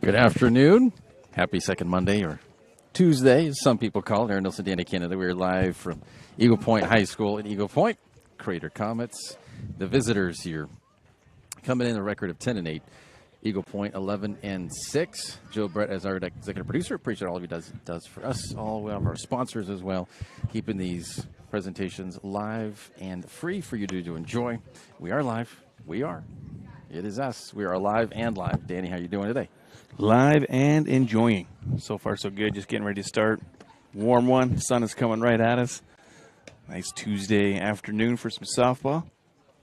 Good afternoon. Happy second Monday or Tuesday, as some people call it. Aaron Nilsson, Danny Canada. We're live from Eagle Point High School in Eagle Point. Crater Comets. The visitors here coming in a record of 10-8. Eagle Point 11-6. Joe Brett as our executive producer. Appreciate all of you does for us. All of our sponsors as well. Keeping these presentations live and free for you to enjoy. We are live. We are. It is us. We are alive and live. Danny, how you doing today? Live and enjoying. So far, so good. Just getting ready to start. Warm one. Sun is coming right at us. Nice Tuesday afternoon for some softball.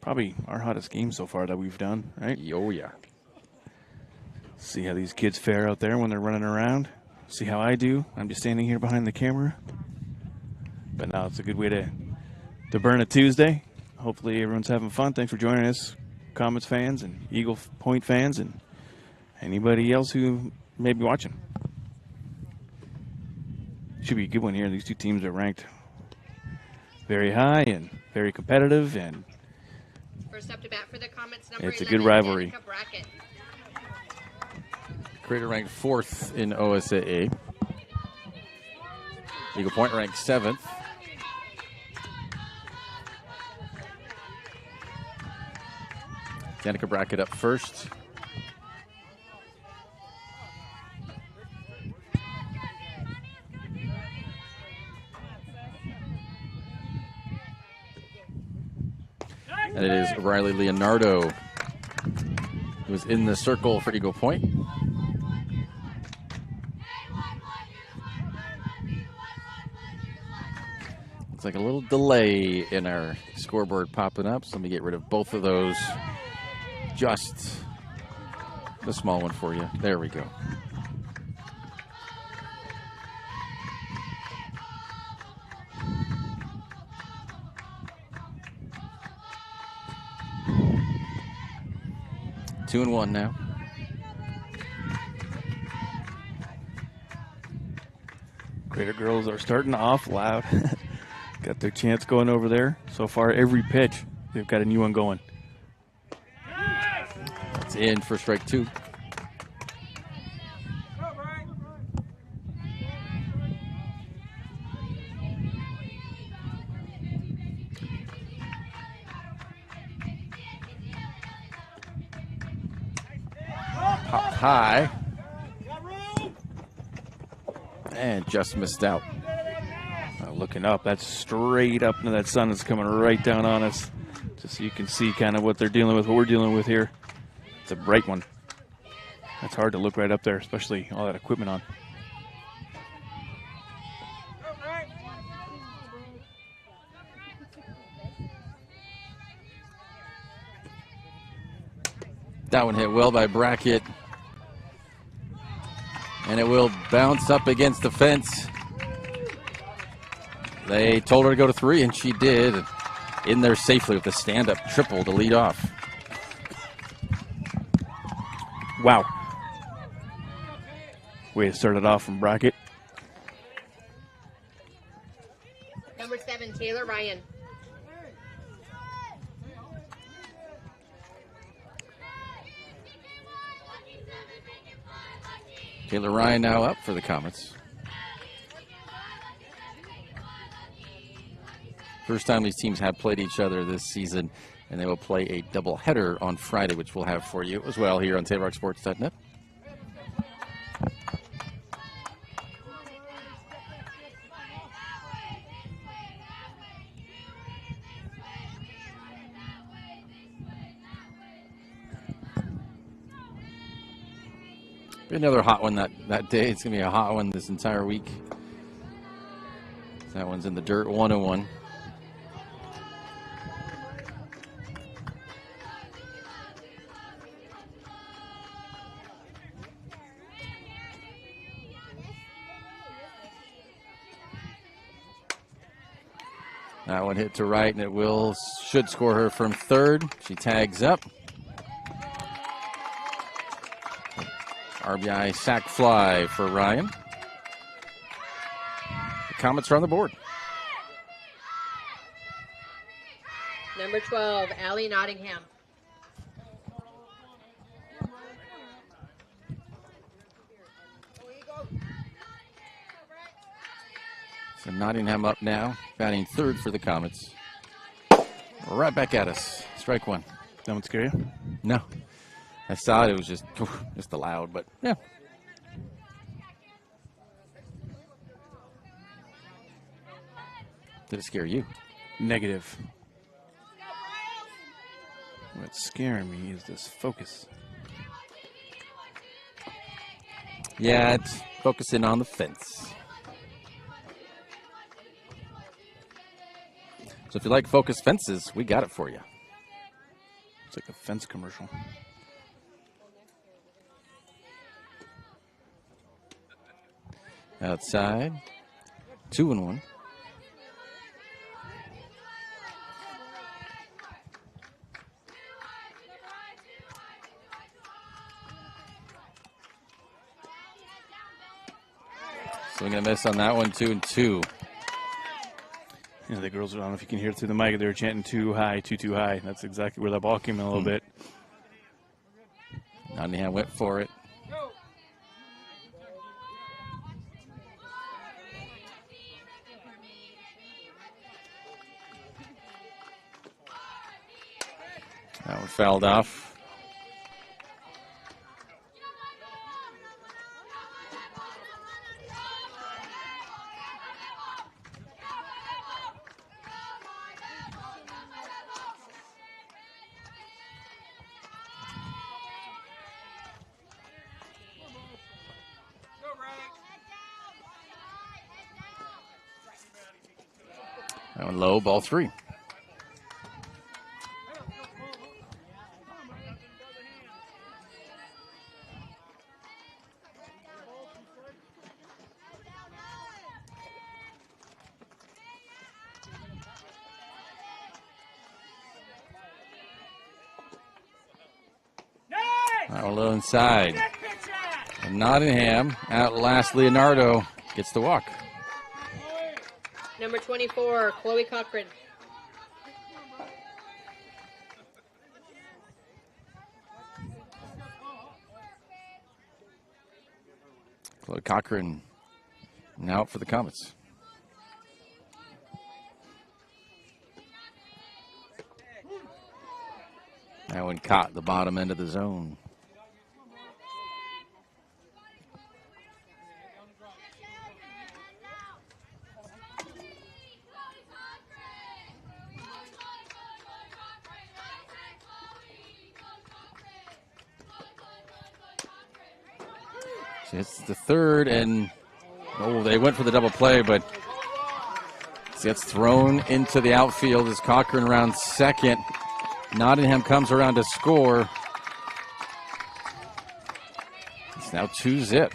Probably our hottest game so far that we've done, right? Oh, yeah. See how these kids fare out there when they're running around. See how I do. I'm just standing here behind the camera. But now it's a good way to burn a Tuesday. Hopefully everyone's having fun. Thanks for joining us, Comets fans and Eagle Point fans and anybody else who may be watching. Should be a good one here. These two teams are ranked very high and very competitive, and first up to bat for the Comets, number it's 11, a good rivalry. Crater ranked 4th in OSAA. Eagle Point ranked 7th. Danica Brackett up first. And it is Riley Leonardo who's in the circle for Eagle Point. Looks like a little delay in our scoreboard popping up, so let me get rid of both of those. Just the small one for you. There we go. Two and one now. Crater girls are starting off loud. Got their chance going over there. So far, every pitch, they've got a new one going. That's in for strike two. Popped high. And just missed out. Looking up, that's straight up into that sun that's coming right down on us. Just so you can see kind of what they're dealing with, what we're dealing with here. It's a bright one. That's hard to look right up there, especially all that equipment on. That one hit well by Brackett. And it will bounce up against the fence. They told her to go to 3, and she did. In there safely with the stand-up triple to lead off. Wow. Way to start it off from Brackett. Number 7, Taylor Ryan. Taylor Ryan now up for the Comets. First time these teams have played each other this season, and they will play a doubleheader on Friday, which we'll have for you as well here on TaylorRockSports.net. Be another hot one that day. It's going to be a hot one this entire week. That one's in the dirt, 101. That one hit to right, and it should score her from third. She tags up. RBI sac fly for Ryan. The Comets are on the board. Number 12, Allie Nottingham. So Nottingham up now, batting third for the Comets. Right back at us. Strike one. That one scare you? No. I saw it. It was just loud, but yeah. Did it scare you? Negative. What's scaring me is this focus. Yeah, it's focusing on the fence. So if you like Focus fences, we got it for you. It's like a fence commercial. Outside, 2-1. Swing and a miss on that one, 2-2. You know, the girls, I don't know if you can hear it through the mic, they were chanting too high, too high. That's exactly where that ball came in a little bit. Nottingham went for it. That one fouled off. That one low, ball 3. That one low inside. And Nottingham outlast Leonardo, gets the walk. Number 24, Chloe Cochran. Chloe Cochran now out for the Comets. That one caught the bottom end of the zone. It's the third, and they went for the double play, but gets thrown into the outfield as Cochran rounds second. Nottingham comes around to score. It's now 2-0.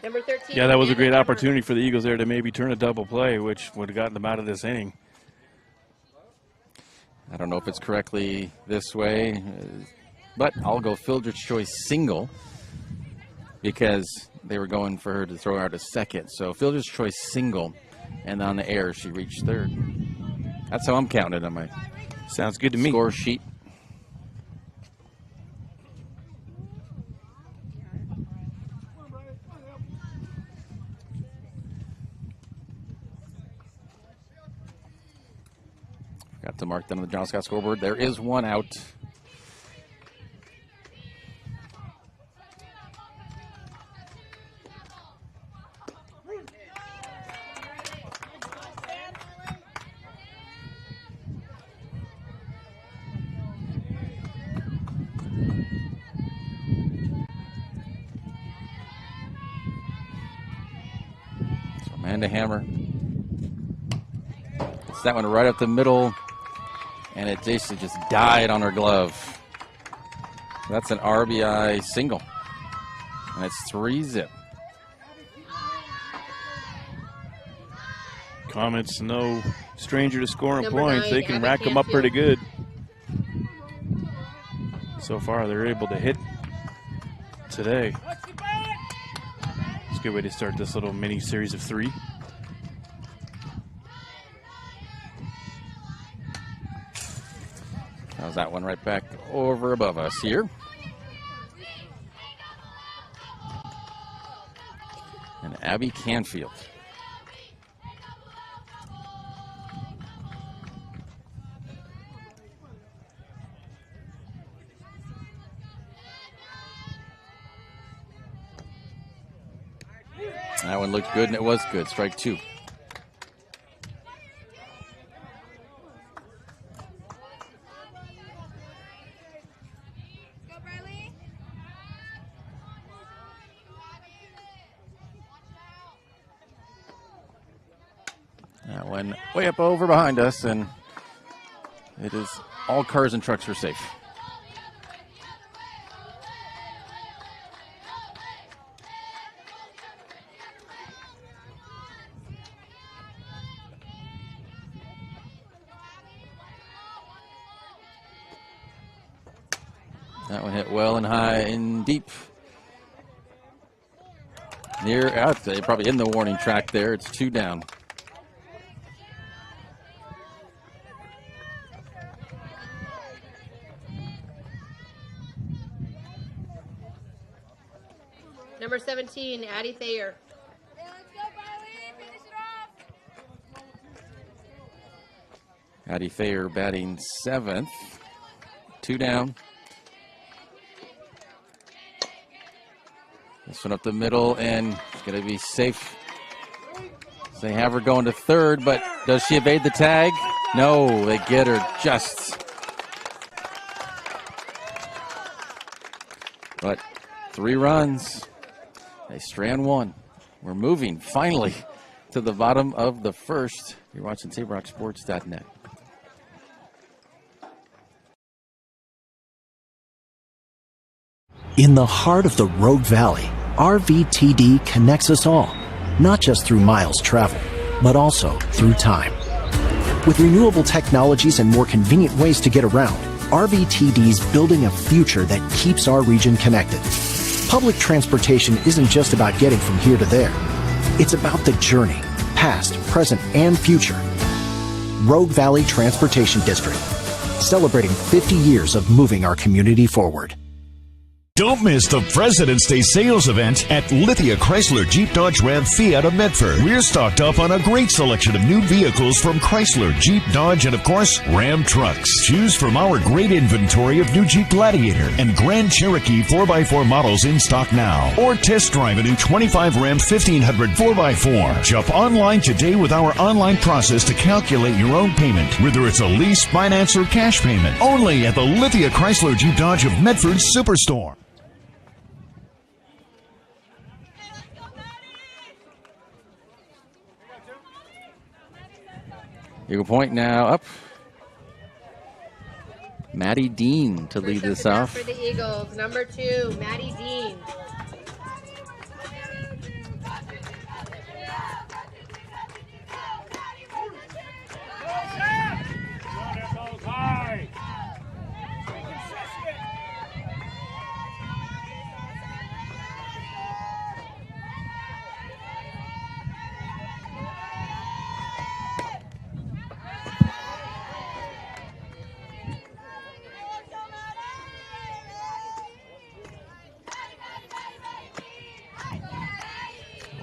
Number 13. Yeah, that was a great Amanda opportunity for the Eagles there to maybe turn a double play, which would have gotten them out of this inning. I don't know if it's correctly this way, but I'll go Fielders' choice single because they were going for her to throw out a second. So Fielders' choice single, and on the air she reached third. That's how I'm counting on my Sounds good to me. score sheet. Forgot to mark that on the John Scott scoreboard. There is one out. So Amanda Hammer. It's that one right up the middle. And it basically just died on her glove. So that's an RBI single. And it's 3-0. Comets, no stranger to scoring Number points. 9, They can Abby rack them up Canfield. pretty good. So far, they're able to hit today. It's a good way to start this little mini series of 3. How's that one right back over above us here? and Abby Canfield. That one looked good, and it was good. Strike two. That one way up over behind us, and it is all cars and trucks are safe. That one hit well and high and deep. Near, I'd say probably in the warning track there. It's two down. Number 17, Addie Thayer. Addie Thayer batting seventh. Two down. This one up the middle, and it's going to be safe. They have her going to third, but does she evade the tag? No, they get her just. But 3 runs. They strand one. We're moving finally to the bottom of the first. You're watching SaberRockSports.net. In the heart of the Rogue Valley, RVTD connects us all, not just through miles traveled, but also through time. With renewable technologies and more convenient ways to get around, RVTD's building a future that keeps our region connected. Public transportation isn't just about getting from here to there. It's about the journey, past, present, and future. Rogue Valley Transportation District, celebrating 50 years of moving our community forward. Don't miss the President's Day sales event at Lithia Chrysler Jeep Dodge Ram Fiat of Medford. We're stocked up on a great selection of new vehicles from Chrysler, Jeep, Dodge, and of course, Ram trucks. Choose from our great inventory of new Jeep Gladiator and Grand Cherokee 4x4 models in stock now. Or test drive a new 25 Ram 1500 4x4. Shop online today with our online process to calculate your own payment, whether it's a lease, finance, or cash payment. Only at the Lithia Chrysler Jeep Dodge of Medford Superstore. Eagle Point now up. Maddie Dean to lead this off. For the Eagles, number 2, Maddie Dean.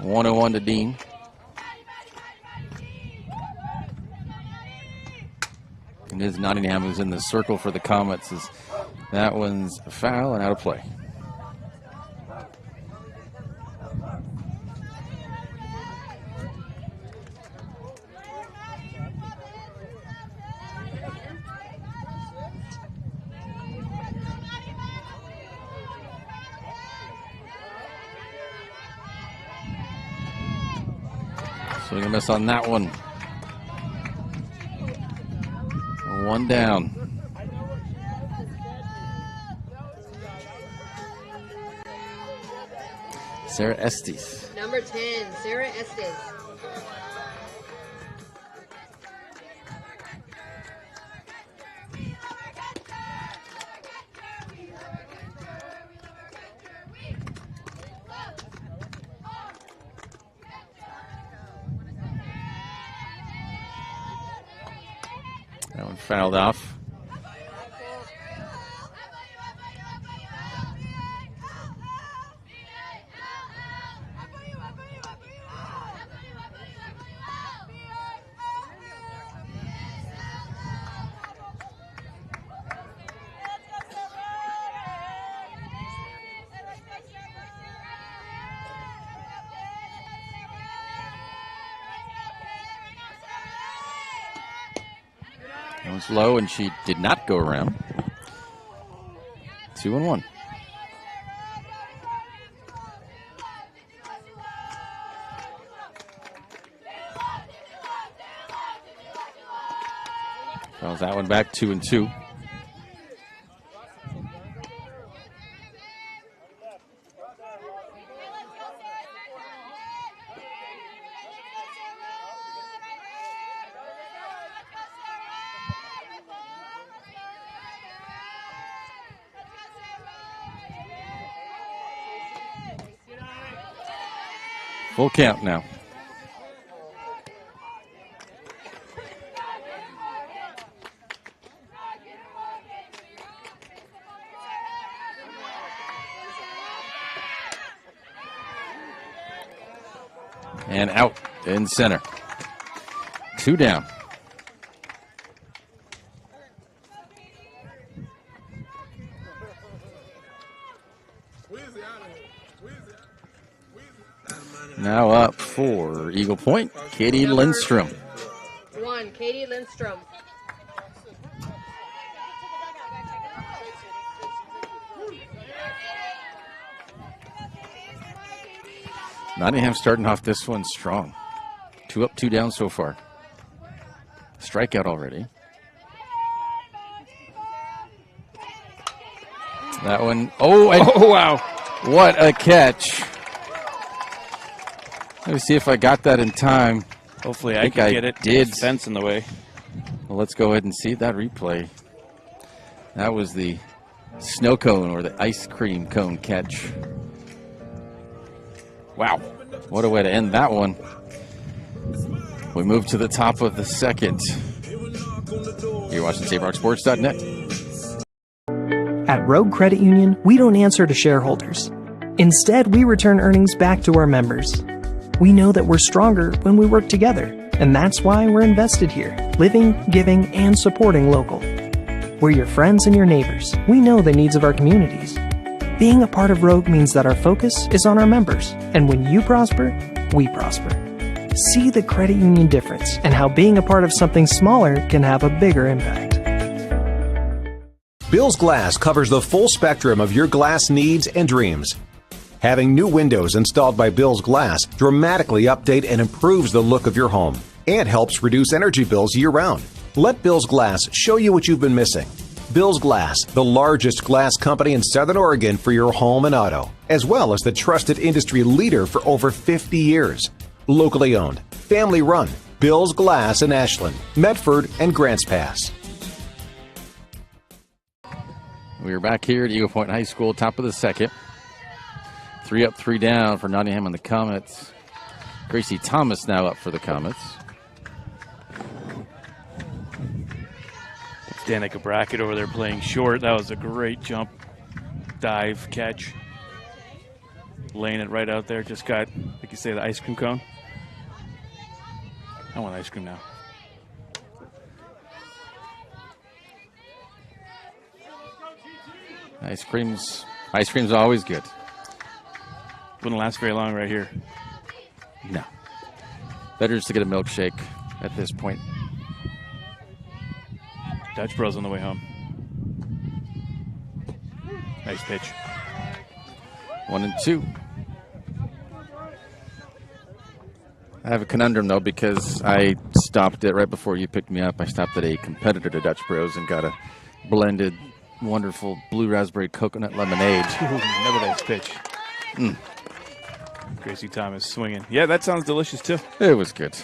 One and one to Dean. And it is Nottingham who's in the circle for the Comets. As that one's a foul and out of play. Swing and miss on that one. One down. Sarah Estes. Number 10, Sarah Estes. That one fouled off. was low, and she did not go around. 2-1. Fouls that one back, 2-2. Full count now. And out in center. 2 down. Now up for Eagle Point, Katie Lindstrom. 1, Katie Lindstrom. Nottingham starting off this one strong. 2 up, 2 down so far. Strikeout already. That one. Oh, wow. What a catch. Let me see if I got that in time. Hopefully I think can I get it. did. There's fence in the way. Well, let's go ahead and see that replay. That was the snow cone or the ice cream cone catch. Wow. What a way to end that one. We move to the top of the second. You're watching SaveRockSports.net. At Rogue Credit Union, we don't answer to shareholders. Instead, we return earnings back to our members. We know that we're stronger when we work together, and that's why we're invested here, living, giving, and supporting local. We're your friends and your neighbors. We know the needs of our communities. Being a part of Rogue means that our focus is on our members, and when you prosper, we prosper. See the credit union difference and how being a part of something smaller can have a bigger impact. Bill's Glass covers the full spectrum of your glass needs and dreams. Having new windows installed by Bill's Glass dramatically update and improves the look of your home and helps reduce energy bills year-round. Let Bill's Glass show you what you've been missing. Bill's Glass, the largest glass company in Southern Oregon for your home and auto, as well as the trusted industry leader for over 50 years. Locally owned, family run, Bill's Glass in Ashland, Medford, and Grants Pass. We are back here at Eagle Point High School, top of the second. 3 up, 3 down for Nottingham on the Comets. Gracie Thomas now up for the Comets. Danica Brackett over there playing short. That was a great jump, dive, catch. Laying it right out there. Just got, like you say, the ice cream cone. I want ice cream now. Ice cream's always good. Wouldn't last very long right here. No. Better just to get a milkshake at this point. Dutch Bros on the way home. Nice pitch. 1-2. I have a conundrum, though, because I stopped it right before you picked me up. I stopped at a competitor to Dutch Bros and got a blended, wonderful blue raspberry coconut lemonade. Another nice pitch. Gracie Thomas swinging. Yeah, that sounds delicious, too. It was good.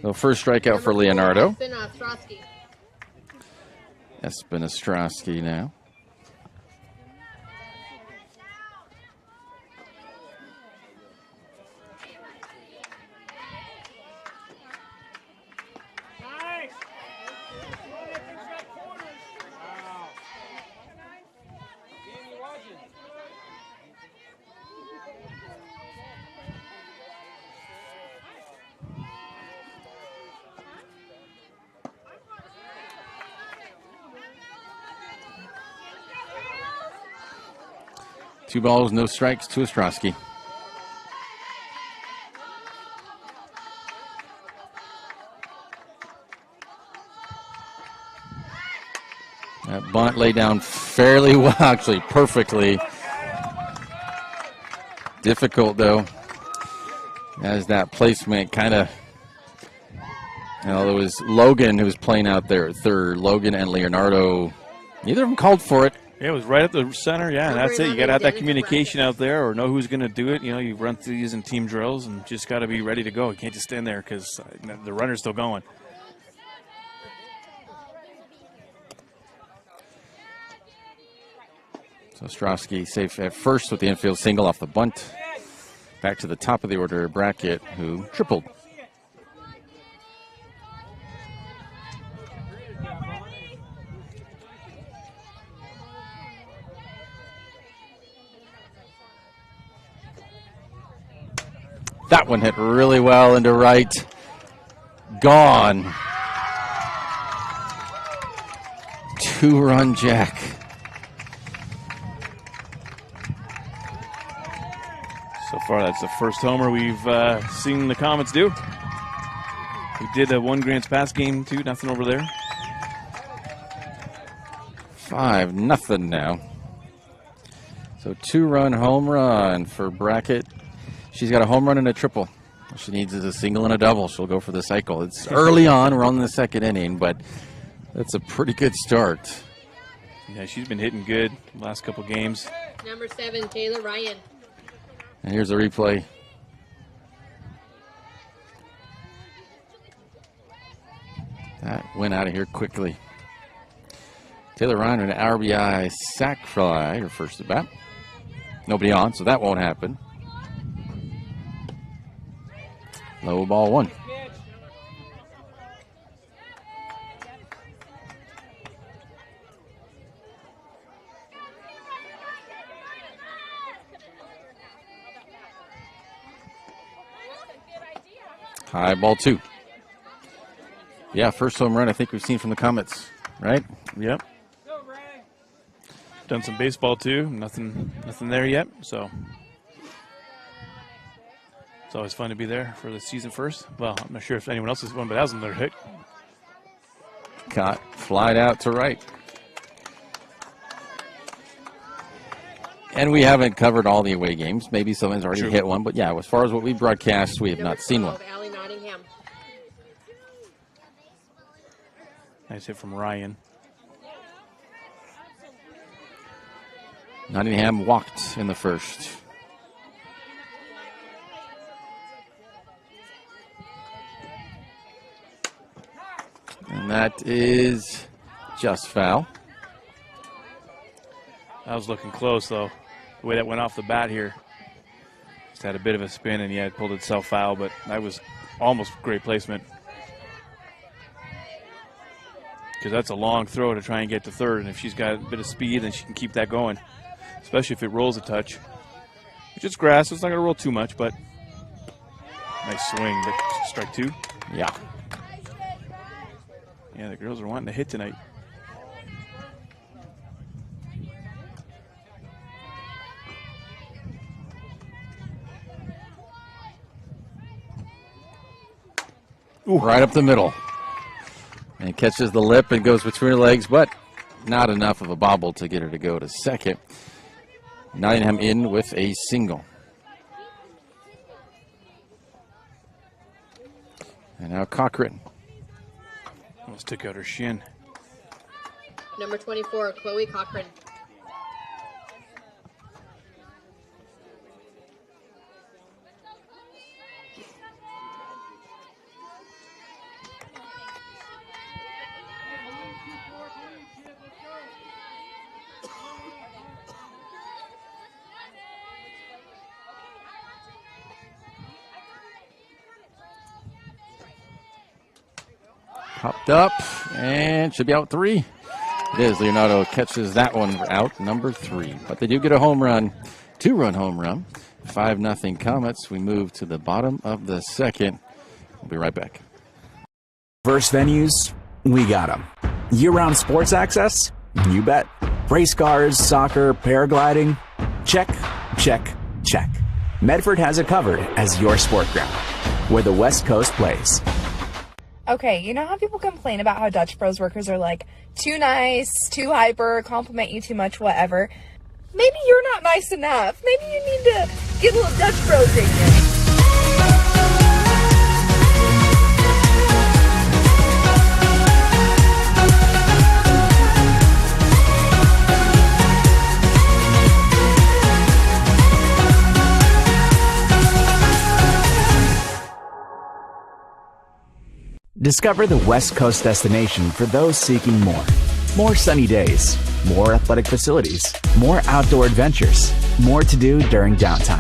So first strikeout for Leonardo. Espen Ostrowski. Espen Ostrowski now. Two balls, no strikes to Ostrowski. bunt laid down fairly well, actually perfectly. Difficult, though, as that placement kind of, it was Logan who was playing out there at third. Logan and Leonardo, neither of them called for it. Yeah, it was right at the center. Yeah, and that's it. You got to have that communication out there or know who's going to do it. You know, you run through these in team drills and just got to be ready to go. You can't just stand there because the runner's still going. So Ostrowski safe at first with the infield single off the bunt. Back to the top of the order, Brackett, who tripled. That one hit really well into right. Gone. 2-run jack. So far, that's the first homer we've seen the Comets do. We did a 1 Grants Pass game, too. Nothing over there. 5-0 now. So 2-run home run for Brackett. She's got a home run and a triple. All she needs is a single and a double. She'll go for the cycle. It's early on. We're on the second inning, but that's a pretty good start. Yeah, she's been hitting good the last couple games. Number 7, Taylor Ryan. And here's the replay. That went out of here quickly. Taylor Ryan an RBI sac fly, her first at bat. Nobody on, so that won't happen. Low ball 1. High ball 2. Yeah, first home run I think we've seen from the Comets, right? Yep. Done some baseball too. Nothing there yet. So it's always fun to be there for the season first. Well, I'm not sure if anyone else has won, but that was another hit. Caught, flied out to right. And we haven't covered all the away games. Maybe someone's already hit one, but yeah, as far as what we broadcast, we have Number not seen 12, one. Allie Nottingham. Nice hit from Ryan. Nottingham walked in the first. And that is just foul. That was looking close, though. The way that went off the bat here. Just had a bit of a spin, and yeah, it pulled itself foul, but that was almost great placement. Because that's a long throw to try and get to third, and if she's got a bit of speed, then she can keep that going. Especially if it rolls a touch. Which it's grass, so it's not going to roll too much, but nice swing. Strike 2. Yeah. Yeah, the girls are wanting to hit tonight. Ooh. Right up the middle. And catches the lip and goes between her legs, but not enough of a bobble to get her to go to second. Nottingham in with a single. And now Cochran. Almost took out her shin. Number 24, Chloe Cochran. Popped up and should be out 3. It is. Leonardo catches that one out, number 3. But they do get a home run, 2-run home run. 5-0 Comets. We move to the bottom of the second. We'll be right back. Diverse venues, we got them. Year-round sports access? You bet. Race cars, soccer, paragliding? Check, check, check. Medford has it covered as your sport ground, where the West Coast plays. Okay, you know how people complain about how Dutch Bros workers are like too nice, too hyper, compliment you too much, whatever. Maybe you're not nice enough. Maybe you need to get a little Dutch Bros in you. Discover the West Coast destination for those seeking more. More sunny days, more athletic facilities, more outdoor adventures, more to do during downtime.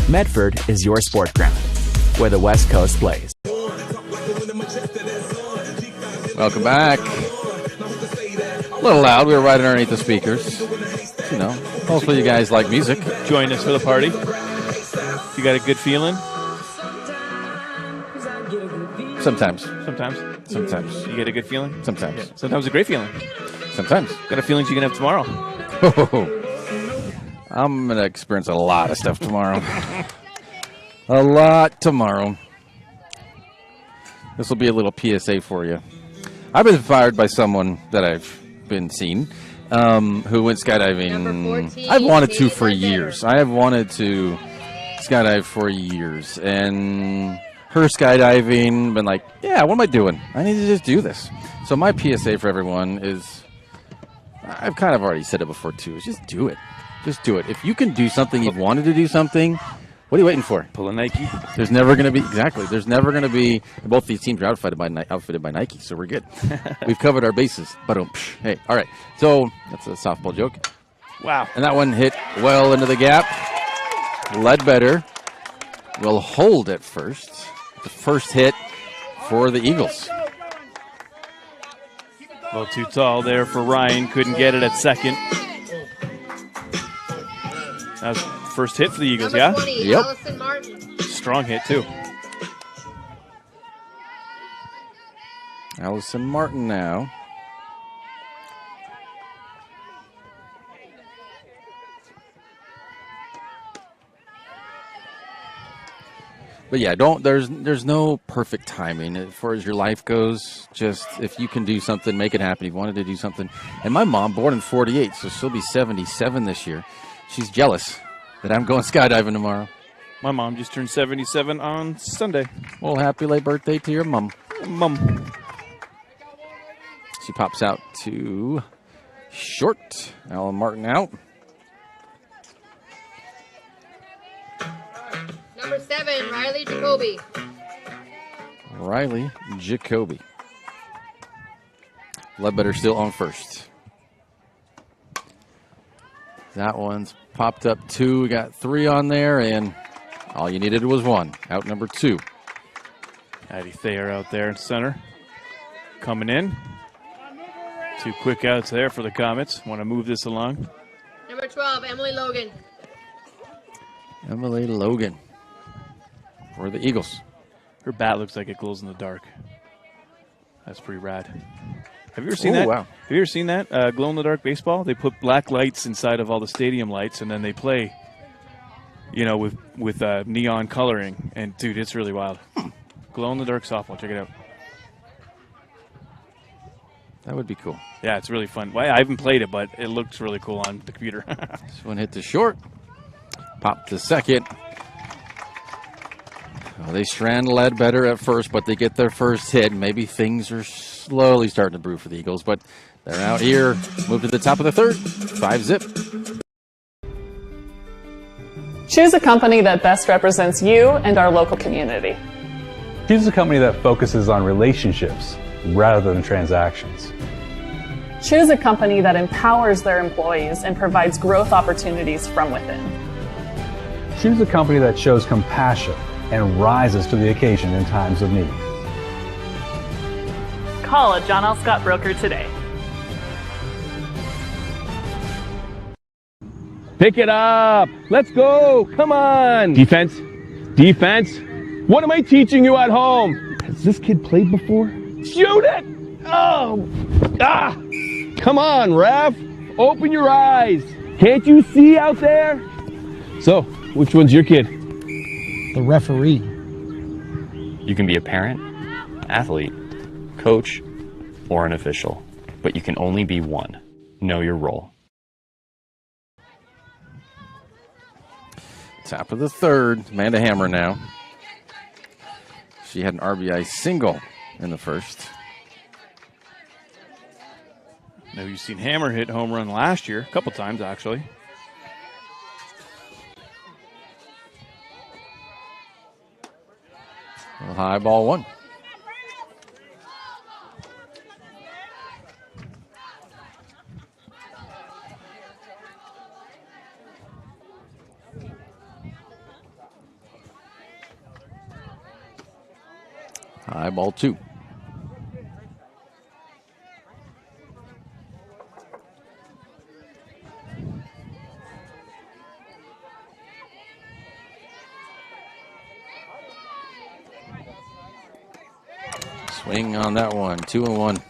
Medford is your sport ground, where the West Coast plays. Welcome back. A little loud. We were right underneath the speakers. You know, hopefully you guys like music. Join us for the party. You got a good feeling? Sometimes. Sometimes. You get a good feeling? Sometimes. Yeah. Sometimes a great feeling. Sometimes. Got a feeling you can have tomorrow. I'm going to experience a lot of stuff tomorrow. A lot tomorrow. This will be a little PSA for you. I've been fired by someone that I've been seen who went skydiving. Number 14, I've wanted to Katie for Ledbetter. years. I have wanted to skydive for years. And her skydiving, been like, yeah, what am I doing? I need to just do this. So my PSA for everyone is, I've kind of already said it before too, is just do it. Just do it. If you can do something, you've wanted to do something, what are you waiting for? Pull a Nike. There's never going to be, exactly, there's never going to be, both these teams are outfitted by Nike, so we're good. We've covered our bases. Hey, all right. So that's a softball joke. Wow. And that one hit well into the gap. Ledbetter will hold at first. The first hit for the Eagles. A little too tall there for Ryan. Couldn't get it at second. That was first hit for the Eagles, Number yeah? 20, Yep. Allison Martin. Strong hit, too. Allison Martin now. But yeah, there's no perfect timing as far as your life goes. Just if you can do something, make it happen. If you wanted to do something. And my mom, born in 48, so she'll be 77 this year. She's jealous that I'm going skydiving tomorrow. My mom just turned 77 on Sunday. Well, happy late birthday to your mom. Mom. She pops out to short. Alan Martin out. Number 7, Riley Jacoby. Riley Jacoby. Ledbetter still on first. That one's popped up 2. We got 3 on there, and all you needed was 1. Out number 2. Addie Thayer out there in center. Coming in. 2 quick outs there for the Comets. Want to move this along. Number 12, Emily Logan. Emily Logan for the Eagles. Her bat looks like it glows in the dark. That's pretty rad. Have you ever seen Ooh, that? wow. Have you ever seen that glow-in-the-dark baseball? They put black lights inside of all the stadium lights, and then they play, you know, with neon coloring. And, dude, it's really wild. Glow-in-the-dark softball. Check it out. That would be cool. Yeah, it's really fun. Well, I haven't played it, but it looks really cool on the computer. This one hit to short. Pop to second. Well, they strand Ledbetter at first, but they get their first hit. Maybe things are slowly starting to brew for the Eagles, but they're out here. Move to the top of the third. 5-zip. Choose a company that best represents you and our local community. Choose a company that focuses on relationships rather than transactions. Choose a company that empowers their employees and provides growth opportunities from within. Choose a company that shows compassion and rises to the occasion in times of need. Call a John L. Scott broker today. Pick it up. Let's go. Come on. Defense. Defense. What am I teaching you at home? Has this kid played before? Shoot it. Oh. Ah. Come on, ref. Open your eyes. Can't you see out there? So, which one's your kid? The referee. You can be a parent, athlete, coach, or an official, but you can only be one. Know your role. Top of the third, Amanda Hammer now. She had an RBI single in the first. Now you've seen Hammer hit home run last year, a couple times actually. High ball one. High ball two. Swing on that one, 2-1.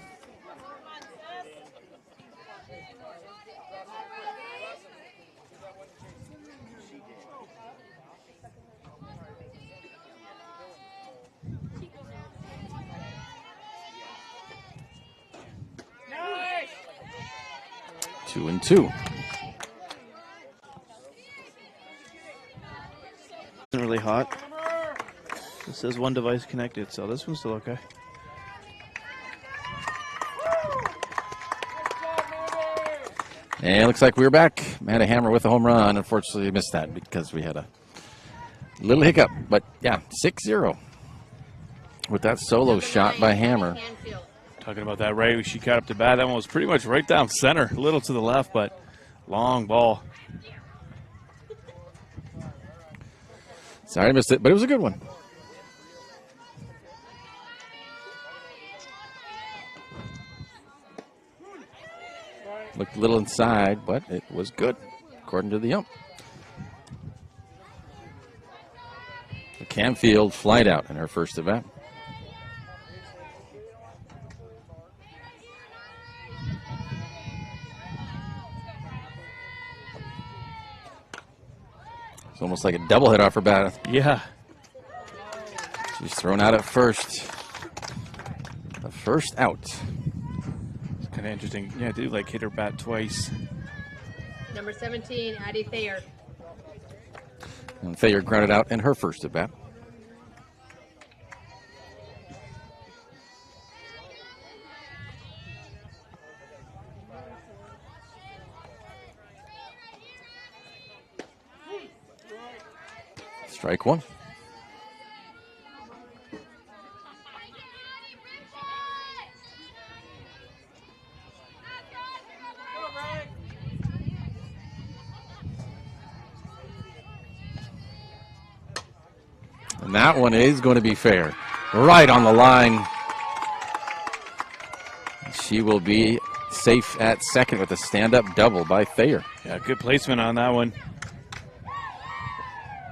Two and two. Isn't really hot. It says one device connected, so this one's still okay. And it looks like we're back. Amanda Hammer with a home run. Unfortunately, missed that because we had a little hiccup. But yeah, 6-0 with that solo shot by Hammer. Talking about that right, she got up to bat. That one was pretty much right down center, a little to the left, but long ball. Sorry I missed it, but it was a good one. Looked a little inside, but it was good, according to the ump. Canfield flied out in her first at bat. It's almost like a double hit off her bat. Yeah. She's thrown out at first. The first out. It's kind of interesting. Yeah, I do like hit her bat twice. Number 17, Addie Thayer. And Thayer grounded out in her first at bat. Strike one. And that one is going to be fair. Right on the line. She will be safe at second with a stand-up double by Thayer. Yeah, good placement on that one.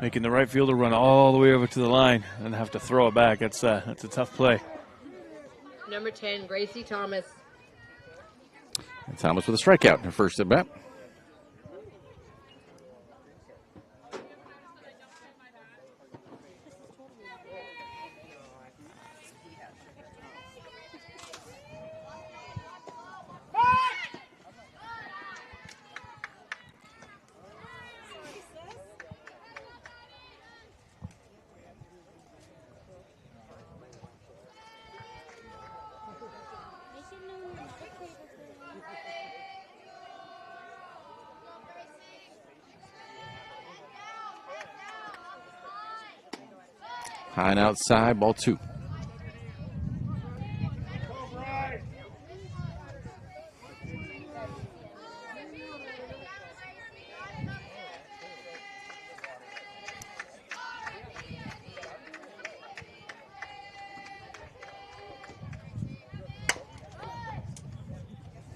Making the right fielder run all the way over to the line and have to throw it back. That's a tough play. Number 10, Gracie Thomas. And Thomas with a strikeout in her first at bat. High and outside, ball two.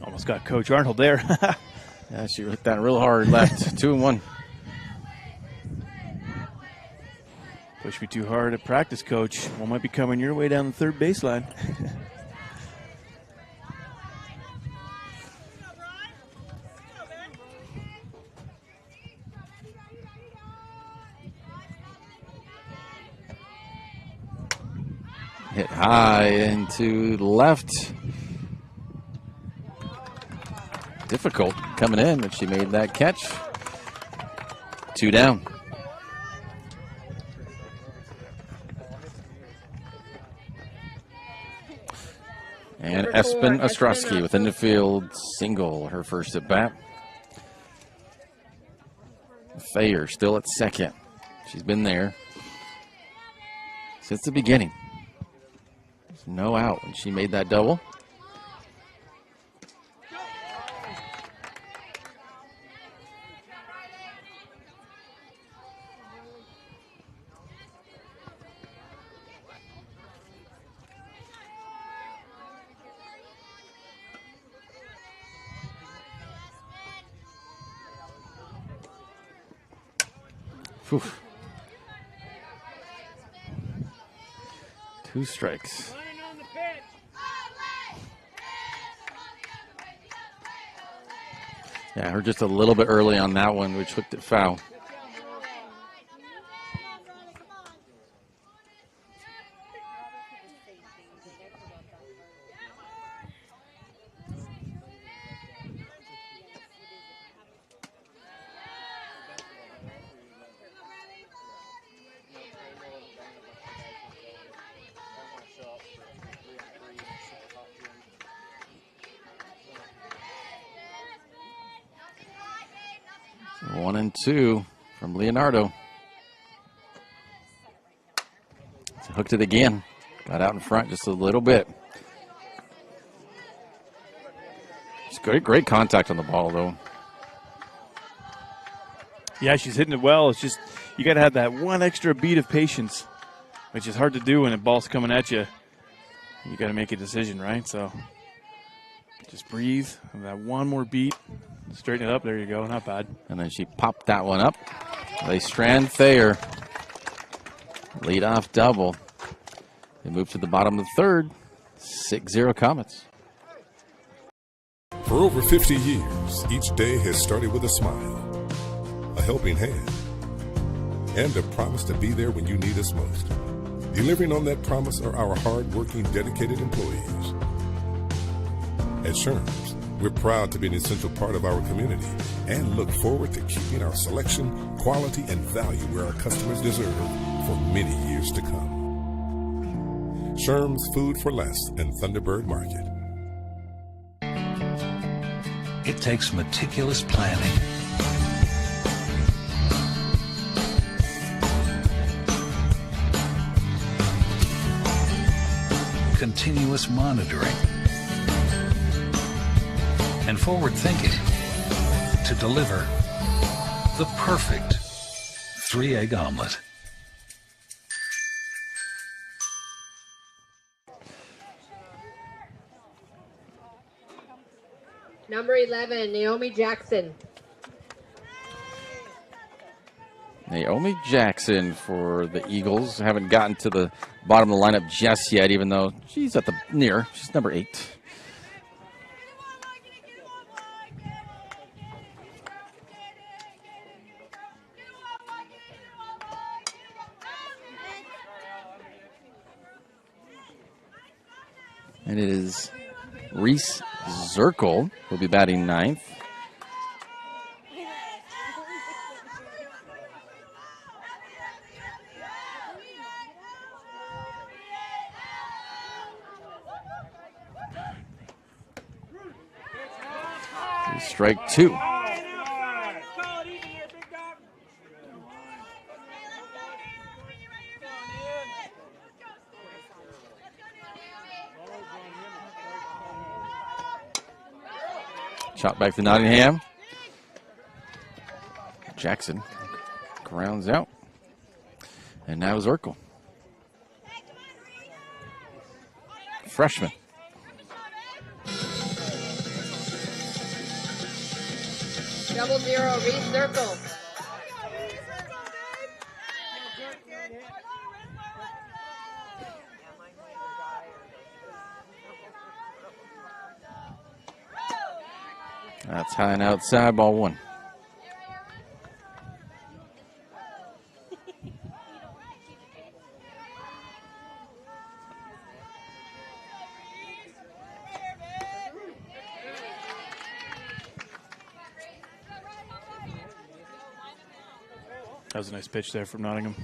Almost got Coach Arnold there. Yeah, she hit that real hard left. 2-1. Push me too hard at practice, Coach. One might be coming your way down the third baseline. Hit high into the left. difficult coming in, but she made that catch. 2 down. And Espen Ostrowski with an infield single, her first at bat. Thayer still at second. She's been there since the beginning. There's no out, and she made that double. Whew. 2 strikes. Yeah, her just a little bit early on that one, which hooked it foul. One and two from Leonardo. Hooked it again. Got out in front just a little bit. It's great contact on the ball, though. Yeah, she's hitting it well. It's just you got to have that one extra beat of patience, which is hard to do when a ball's coming at you. You got to make a decision, right? So just breathe. Have that one more beat. Straighten it up. There you go. Not bad. And then she popped that one up. They strand Thayer. Lead off double. They move to the bottom of the third. 6-0 Comets. For over 50 years, each day has started with a smile, a helping hand, and a promise to be there when you need us most. Delivering on that promise are our hard-working, dedicated employees. At Sherms, we're proud to be an essential part of our community and look forward to keeping our selection, quality, and value where our customers deserve for many years to come. Sherms Food for Less and Thunderbird Market. It takes meticulous planning, continuous monitoring, and forward thinking to deliver the perfect 3-egg omelet. Number 11, Naomi Jackson. Naomi Jackson for the Eagles. Haven't gotten to the bottom of the lineup just yet, even though she's at the near. She's number 8. And it is Reese Zirkle who'll be batting 9th. Strike 2. Shot back to Nottingham. Jackson grounds out. And now Zirkle. Freshman. Double 0, Reese Zirkle. That's high and outside, ball 1. That was a nice pitch there from Nottingham.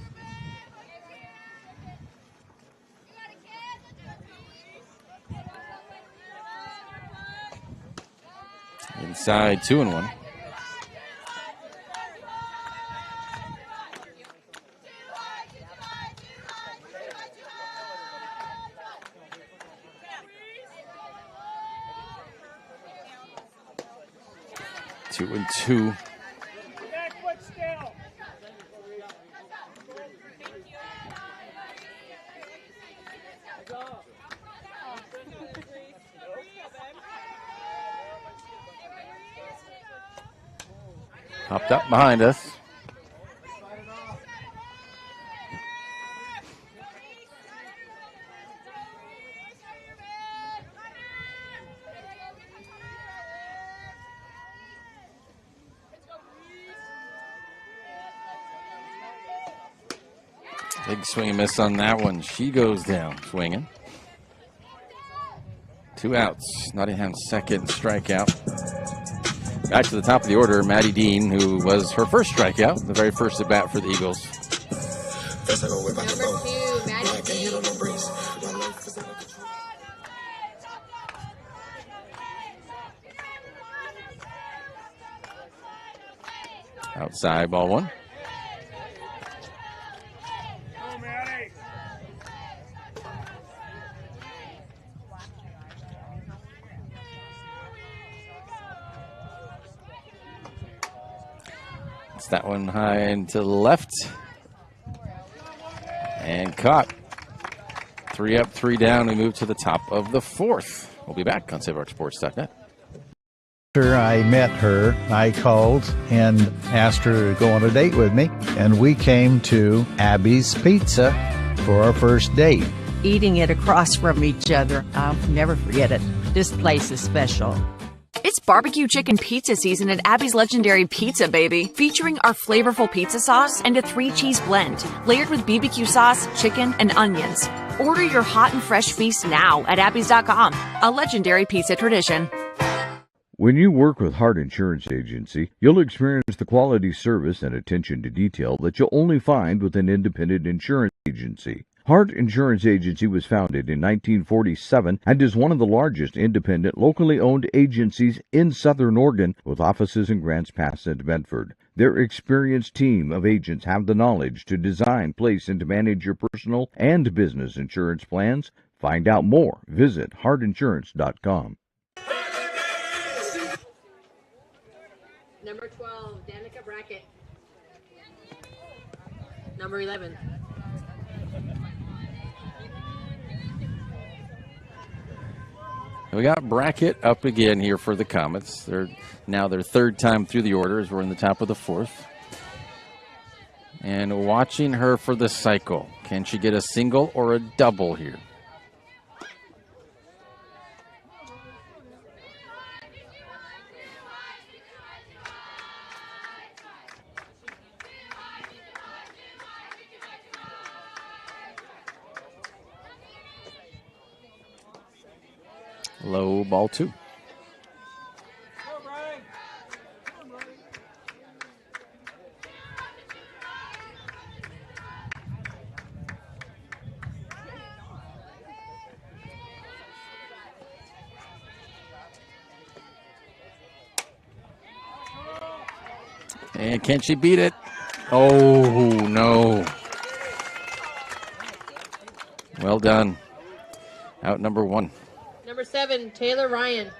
Inside 2-1. Two and two. Popped up behind us. Big swing and miss on that one. She goes down swinging. 2 outs. Nottingham's second strikeout. Back to the top of the order, Maddie Dean, who was her first strikeout, the very first at bat for the Eagles. Number 2, Maddie Dean. Outside, ball 1. That one high and to the left. And caught. 3 up, 3 down. We move to the top of the 4th. We'll be back on SaveOurSports.net. After I met her, I called and asked her to go on a date with me. And we came to Abby's Pizza for our first date. Eating it across from each other, I'll never forget it. This place is special. It's barbecue chicken pizza season at Abby's Legendary Pizza, baby. Featuring our flavorful pizza sauce and a 3-cheese blend, layered with BBQ sauce, chicken, and onions. Order your hot and fresh feast now at Abby's.com. A legendary pizza tradition. When you work with Hart Insurance Agency, you'll experience the quality service and attention to detail that you'll only find with an independent insurance agency. Hart Insurance Agency was founded in 1947 and is one of the largest independent, locally owned agencies in Southern Oregon, with offices in Grants Pass and Medford. Their experienced team of agents have the knowledge to design, place, and to manage your personal and business insurance plans. Find out more. Visit hartinsurance.com. Number 12, Danica Brackett. Number 11. We got Brackett up again here for the Comets. They're now their 3rd time through the order as we're in the top of the 4th. And watching her for the cycle. Can she get a single or a double here? Low, ball 2. And can she beat it? Oh, no. Well done. Out number 1. Number 7, Taylor Ryan.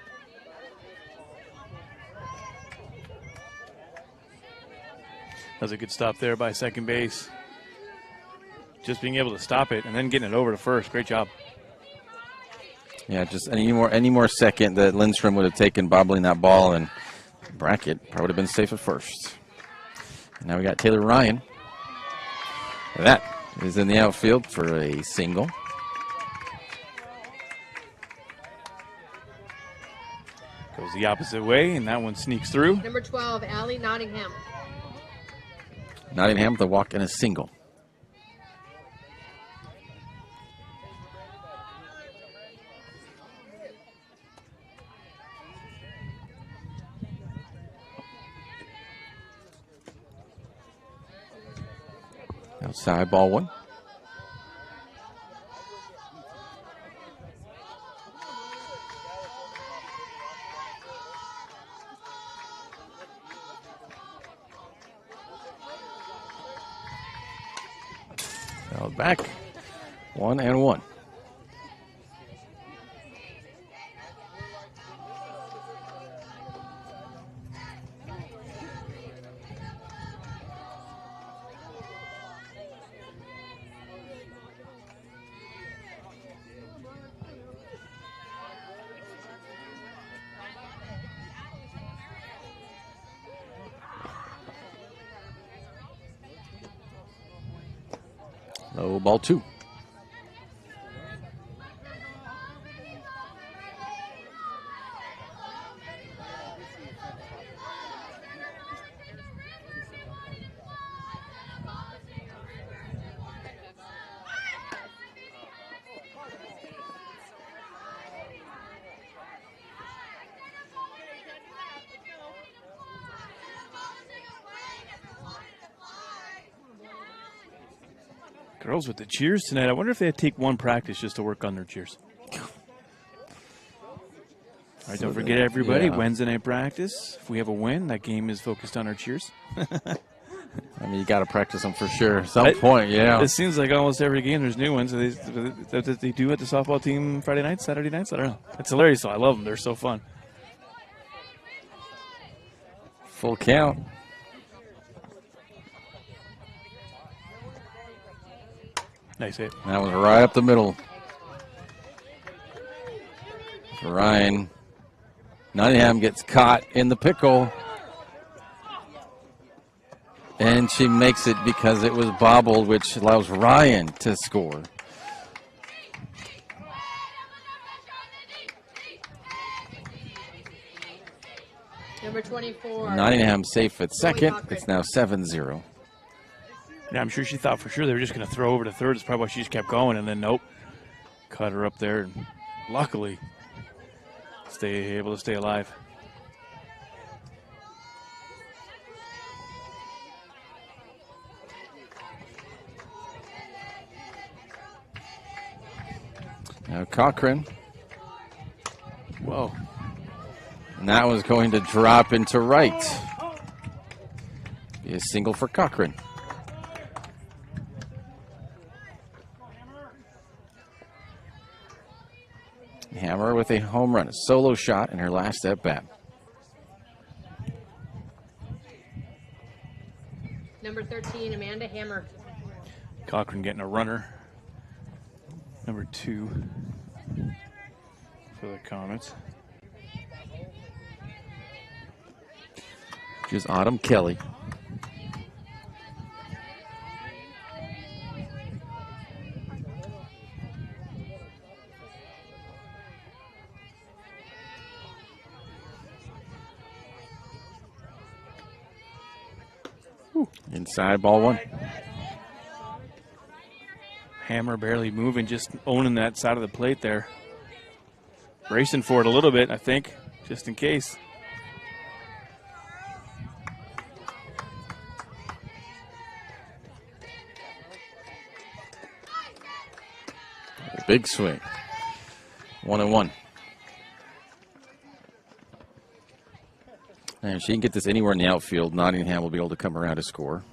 That was a good stop there by second base. Just being able to stop it and then getting it over to first. Great job. Yeah, just any more second that Lindstrom would have taken bobbling that ball, and Brackett probably would have been safe at first. And now we got Taylor Ryan. That is in the outfield for a single. Goes the opposite way, and that one sneaks through. Number 12, Allie Nottingham. Nottingham with a walk and a single. Outside ball one. Fouled back. 1-1. Low ball two. Girls with the cheers tonight. I wonder if they take one practice just to work on their cheers. All right, don't forget, everybody, Wednesday night practice. If we have a win, that game is focused on our cheers. I mean, you got to practice them for sure at some point, yeah. It seems like almost every game there's new ones. That they do at the softball team Friday nights, Saturday nights. I don't know. It's hilarious, though. I love them. They're so fun. Full count. Nice hit. That was right up the middle. Ryan. Nottingham gets caught in the pickle. And she makes it because it was bobbled, which allows Ryan to score. Number 24. Nottingham safe at second. It's now 7-0. Yeah, I'm sure she thought for sure they were just going to throw over to third. It's probably why she just kept going, and then nope. Cut her up there, and luckily able to stay alive. Now Cochran. Whoa. And that was going to drop into right. Be a single for Cochran. Hammer with a home run, a solo shot in her last at bat. Number 13, Amanda Hammer. Cochran getting a runner. Number 2 for the Comets. Which is Autumn Kelly. Inside ball one. Hammer barely moving, just owning that side of the plate there. Racing for it a little bit, I think, just in case. Big swing. 1-1. And if she can get this anywhere in the outfield, Nottingham will be able to come around to score.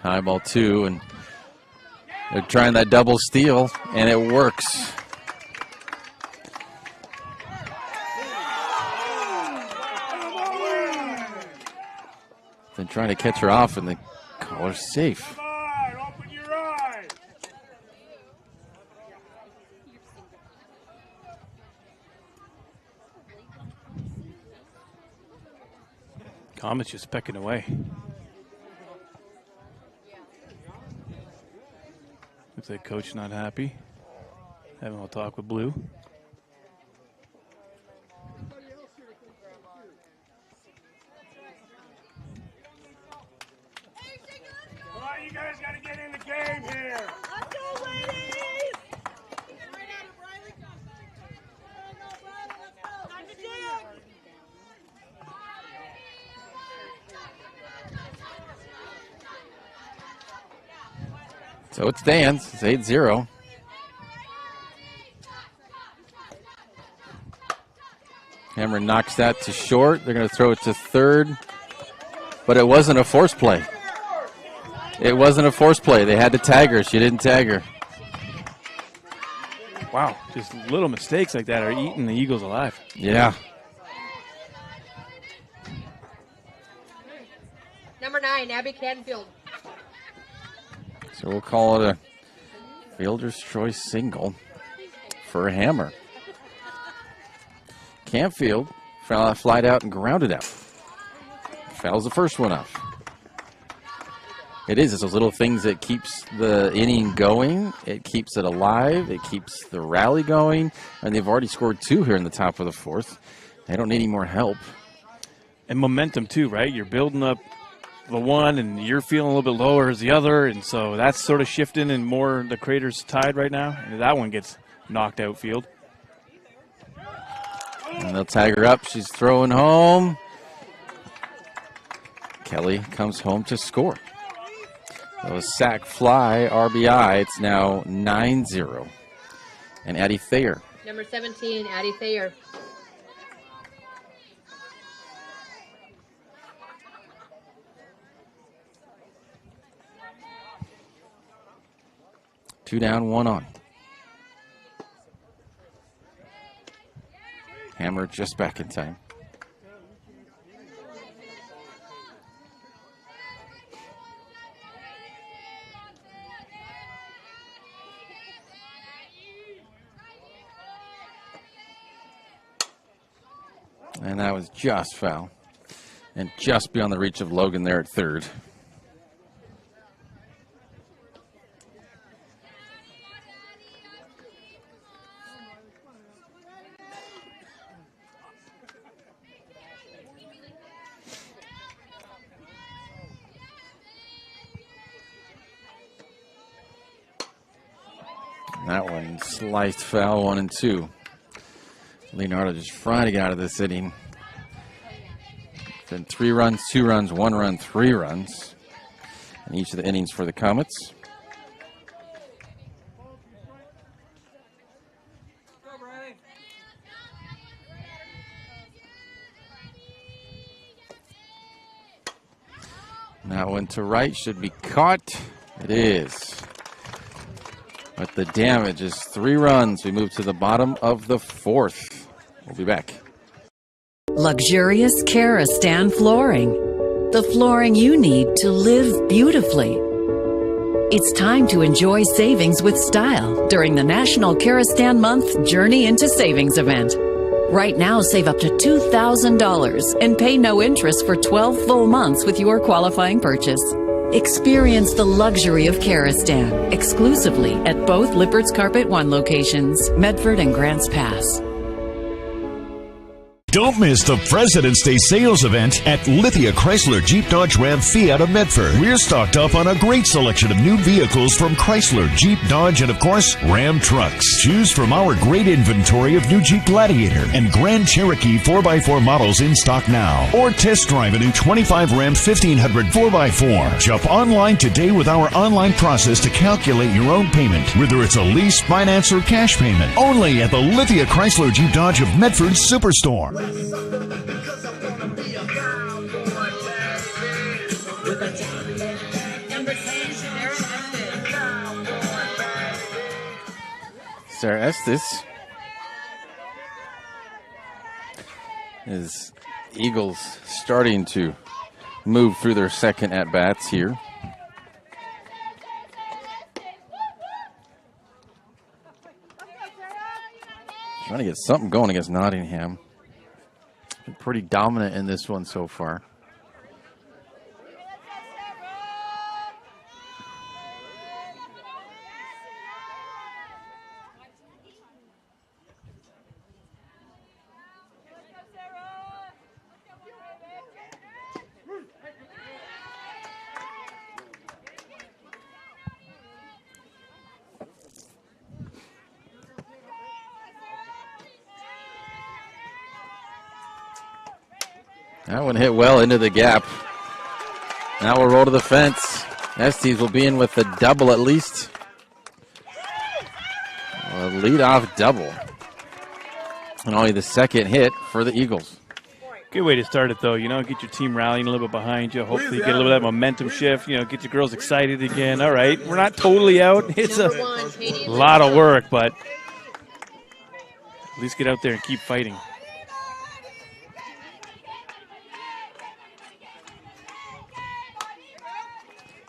High ball two, and they're trying that double steal, and it works. They're trying to catch her off, and they call her safe. Open your eyes. Comets just pecking away. Looks like coach not happy. Having a talk with Blue. You guys got to get in the game here. Let's go, ladies! So it stands. It's 8-0. Hammer knocks that to short. They're going to throw it to third. But it wasn't a force play. It wasn't a force play. They had to tag her. She didn't tag her. Wow, just little mistakes like that are eating the Eagles alive. Yeah. Number 9, Abby Canfield. So we'll call it a fielder's choice single for a Hammer. Canfield flied out and grounded out. Fouls the first one off. It's those little things that keeps the inning going. It keeps it alive. It keeps the rally going. And they've already scored 2 here in the top of the 4th. They don't need any more help. And momentum too, right? You're building up the one and you're feeling a little bit lower as the other. And so that's sort of shifting and more the Crater's tied right now. And that one gets knocked out field. And they'll tag her up. She's throwing home. Kelly comes home to score. So a sack fly, RBI. It's now 9-0. And Addie Thayer. Number 17, Addie Thayer. Two down, one on. Hammer just back in time. And that was just foul. And just beyond the reach of Logan there at third. That one sliced foul, 1 and 2. Leonardo just trying to get out of this inning. Then 3 runs, 2 runs, 1 run, 3 runs in each of the innings for the Comets. That one to right should be caught. It is. But the damage is 3 runs. We move to the bottom of the 4th. We'll be back. Luxurious Karastan flooring. The flooring you need to live beautifully. It's time to enjoy savings with style during the National Karastan Month Journey into Savings event. Right now, save up to $2,000 and pay no interest for 12 full months with your qualifying purchase. Experience the luxury of Karastan exclusively at both Lippert's Carpet One locations, Medford and Grants Pass. Don't miss the President's Day sales event at Lithia Chrysler Jeep Dodge Ram Fiat of Medford. We're stocked up on a great selection of new vehicles from Chrysler, Jeep, Dodge, and of course, Ram trucks. Choose from our great inventory of new Jeep Gladiator and Grand Cherokee 4x4 models in stock now. Or test drive a new 25 Ram 1500 4x4. Jump online today with our online process to calculate your own payment, whether it's a lease, finance, or cash payment. Only at the Lithia Chrysler Jeep Dodge of Medford Superstore. Sarah Estes is Eagles starting to move through their second at-bats here. Trying to get something going against Nottingham. Been pretty dominant in this one so far. That one hit well into the gap. Now we'll roll to the fence. Estes will be in with a double at least. A leadoff double. And only the second hit for the Eagles. Good way to start it, though. You know, get your team rallying a little bit behind you. Hopefully, you get a little bit of that momentum shift. You know, get your girls excited again. All right, we're not totally out. It's a lot of work, but at least get out there and keep fighting.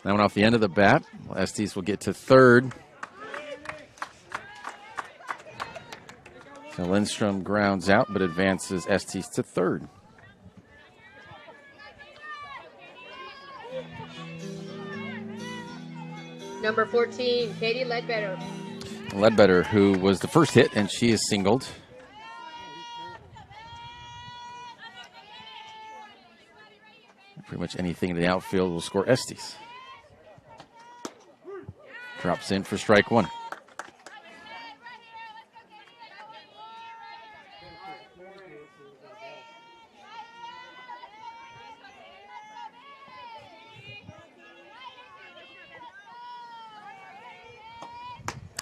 That one off the end of the bat. Estes will get to third. So Lindstrom grounds out, but advances Estes to third. Number 14, Katie Ledbetter. Ledbetter, who was the first hit, and she is singled. Pretty much anything in the outfield will score Estes. Drops in for strike one.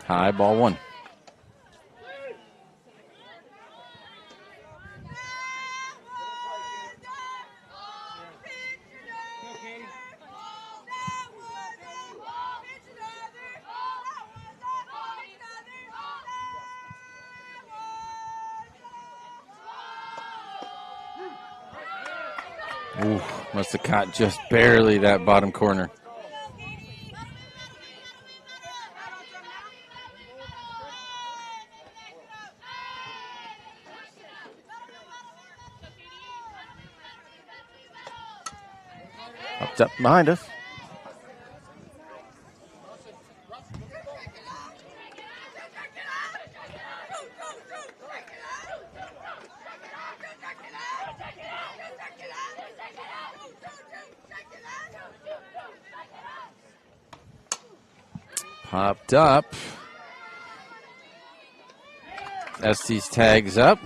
High, ball one. Ooh, must have caught just barely that bottom corner. Up behind us. Popped up. Estes tags up.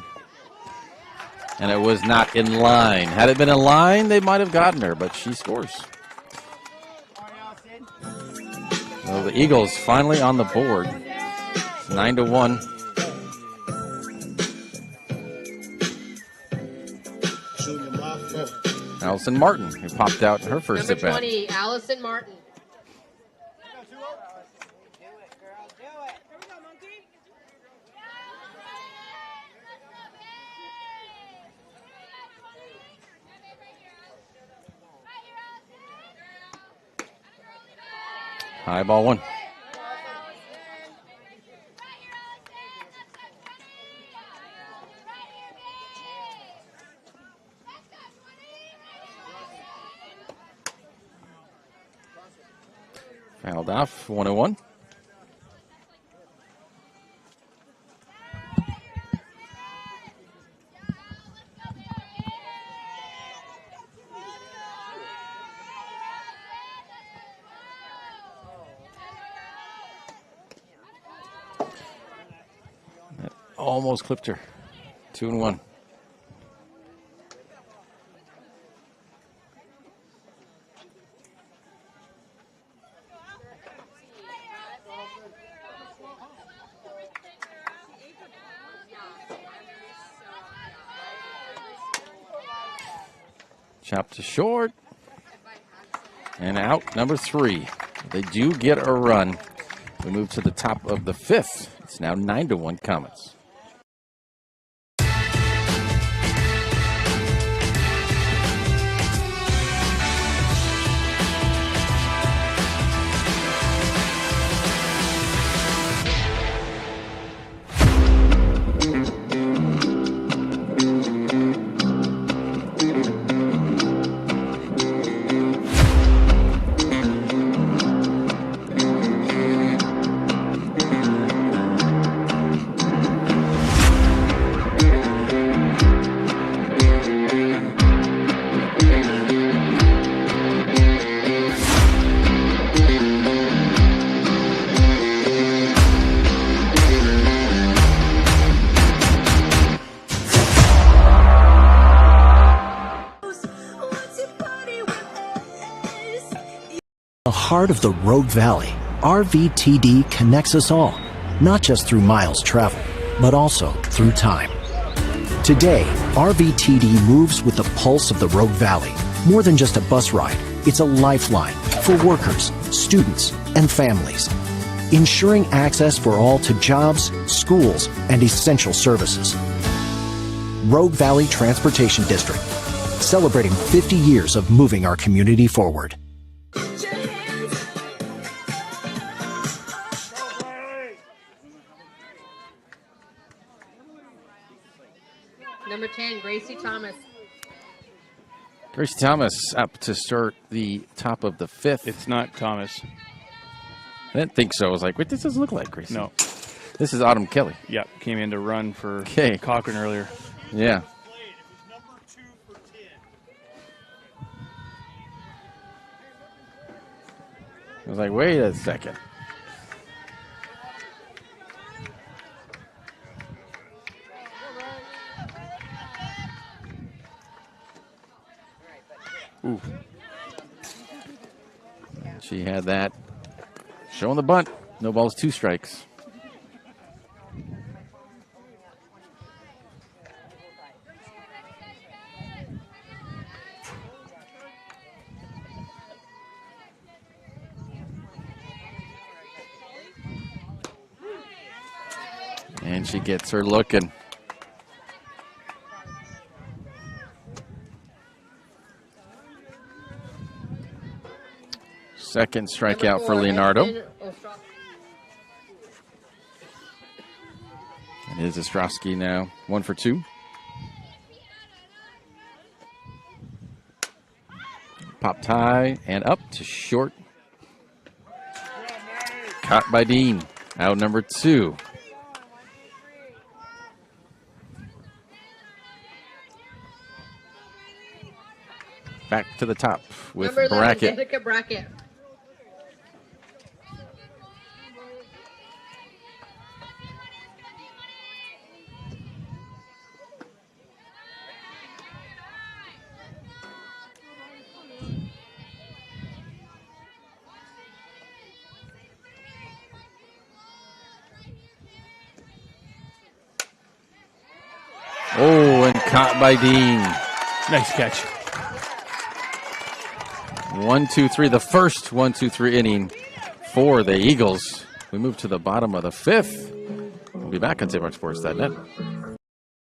And it was not in line. Had it been in line, they might have gotten her, but she scores. So the Eagles finally on the board. It's 9-1. Allison Martin, who popped out her first Number at bat. 20, Allison Martin. High, ball one. Fouled off, 1-1. That almost clipped her. 2-1. Chopped to short. And out, number 3. They do get a run. We move to the top of the 5th. It's now 9-1 Comets. heart of the Rogue Valley, RVTD connects us all, not just through miles traveled, but also through time. Today, RVTD moves with the pulse of the Rogue Valley. More than just a bus ride, it's a lifeline for workers, students, and families, ensuring access for all to jobs, schools, and essential services. Rogue Valley Transportation District, celebrating 50 years of moving our community forward. Number 10, Gracie Thomas. Gracie Thomas up to start the top of the 5th. It's not Thomas. I didn't think so. I was like, wait, this doesn't look like Gracie. No. This is Autumn Kelly. Yep, came in to run for Okay. Cochran earlier. Yeah. I was like, wait a second. Ooh. She had that. Showing the bunt. No balls, 2 strikes. And she gets her looking. Second strikeout for Leonardo. It is Ostrowski now. 1 for 2. Popped high and up to short. Caught by Dean. Out number 2. Back to the top with Number 11, Brackett. Jessica Brackett. Oh, and caught by Dean. Nice catch. 1, 2, 3. The first 1, 2, 3 inning for the Eagles. We move to the bottom of the 5th. We'll be back on SaveOurSports.net.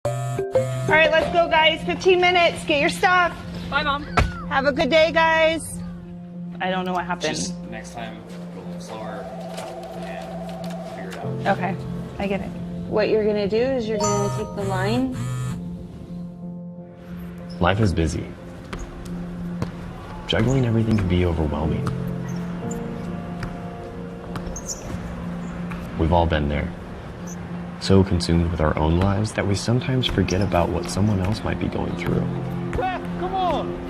All right, let's go, guys. 15 minutes. Get your stuff. Bye, Mom. Have a good day, guys. I don't know what happened. Just next time, go a little slower and figure it out. Okay, I get it. What you're going to do is you're going to take the line. Life is busy. Juggling everything can be overwhelming. We've all been there. So consumed with our own lives that we sometimes forget about what someone else might be going through. Ref, come on!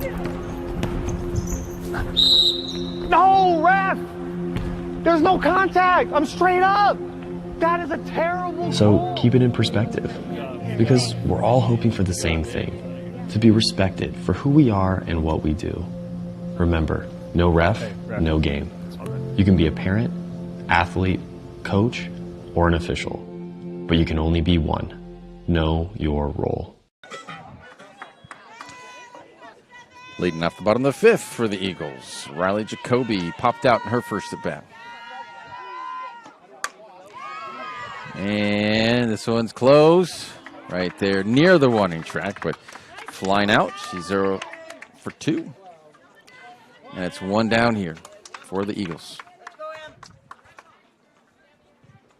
No, ref! There's no contact! I'm straight up! That is a terrible So goal. keep it in perspective, because we're all hoping for the same thing, to be respected for who we are and what we do. Remember, no ref, no game. You can be a parent, athlete, coach, or an official, but you can only be one. Know your role. Leading off the bottom of the 5th for the Eagles. Riley Jacoby popped out in her first at bat. And this one's close. Right there near the warning track, but flying out. She's 0 for 2. And it's 1 down here for the Eagles.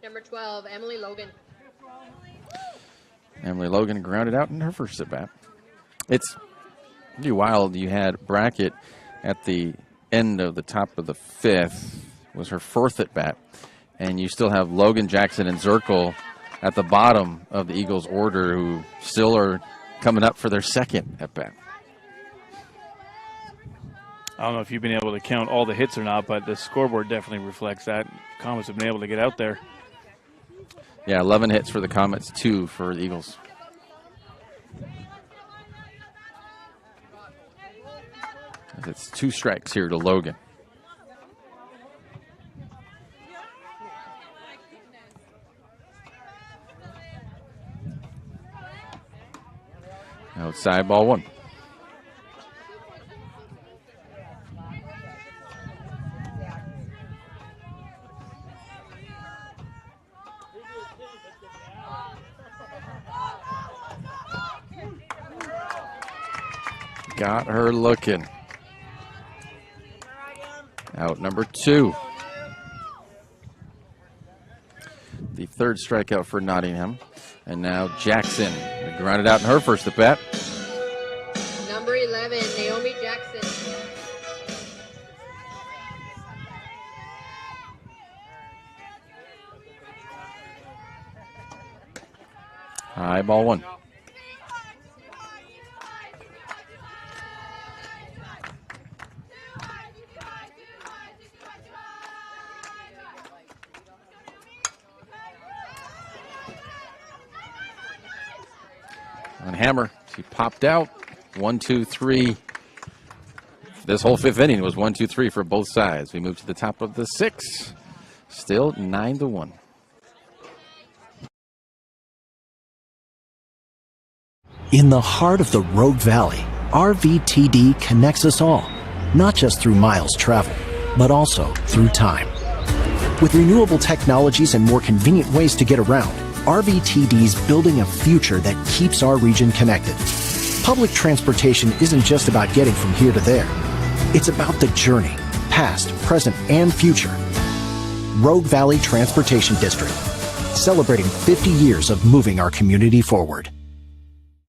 Number 12, Emily Logan. Emily Logan grounded out in her first at bat. It's pretty wild. You had Brackett at the end of the top of the 5th, was her 4th at bat. And you still have Logan, Jackson, and Zirkle at the bottom of the Eagles' order who still are coming up for their 2nd at bat. I don't know if you've been able to count all the hits or not, but the scoreboard definitely reflects that. Comets have been able to get out there. Yeah, 11 hits for the Comets, 2 for the Eagles. It's 2 strikes here to Logan. Outside ball one. Got her looking. Out number 2. The third strikeout for Nottingham. And now Jackson grounded out in her first at bat. Number 11, Naomi Jackson. High ball one. On Hammer, she popped out. 1, 2, 3. This whole 5th inning was 1, 2, 3 for both sides. We move to the top of the 6th. Still 9-1. In the heart of the Rogue Valley, RVTD connects us all, not just through miles traveled, but also through time. With renewable technologies and more convenient ways to get around, RVTD's building a future that keeps our region connected. Public transportation isn't just about getting from here to there. It's about the journey, past, present, and future. Rogue Valley Transportation District, celebrating 50 years of moving our community forward.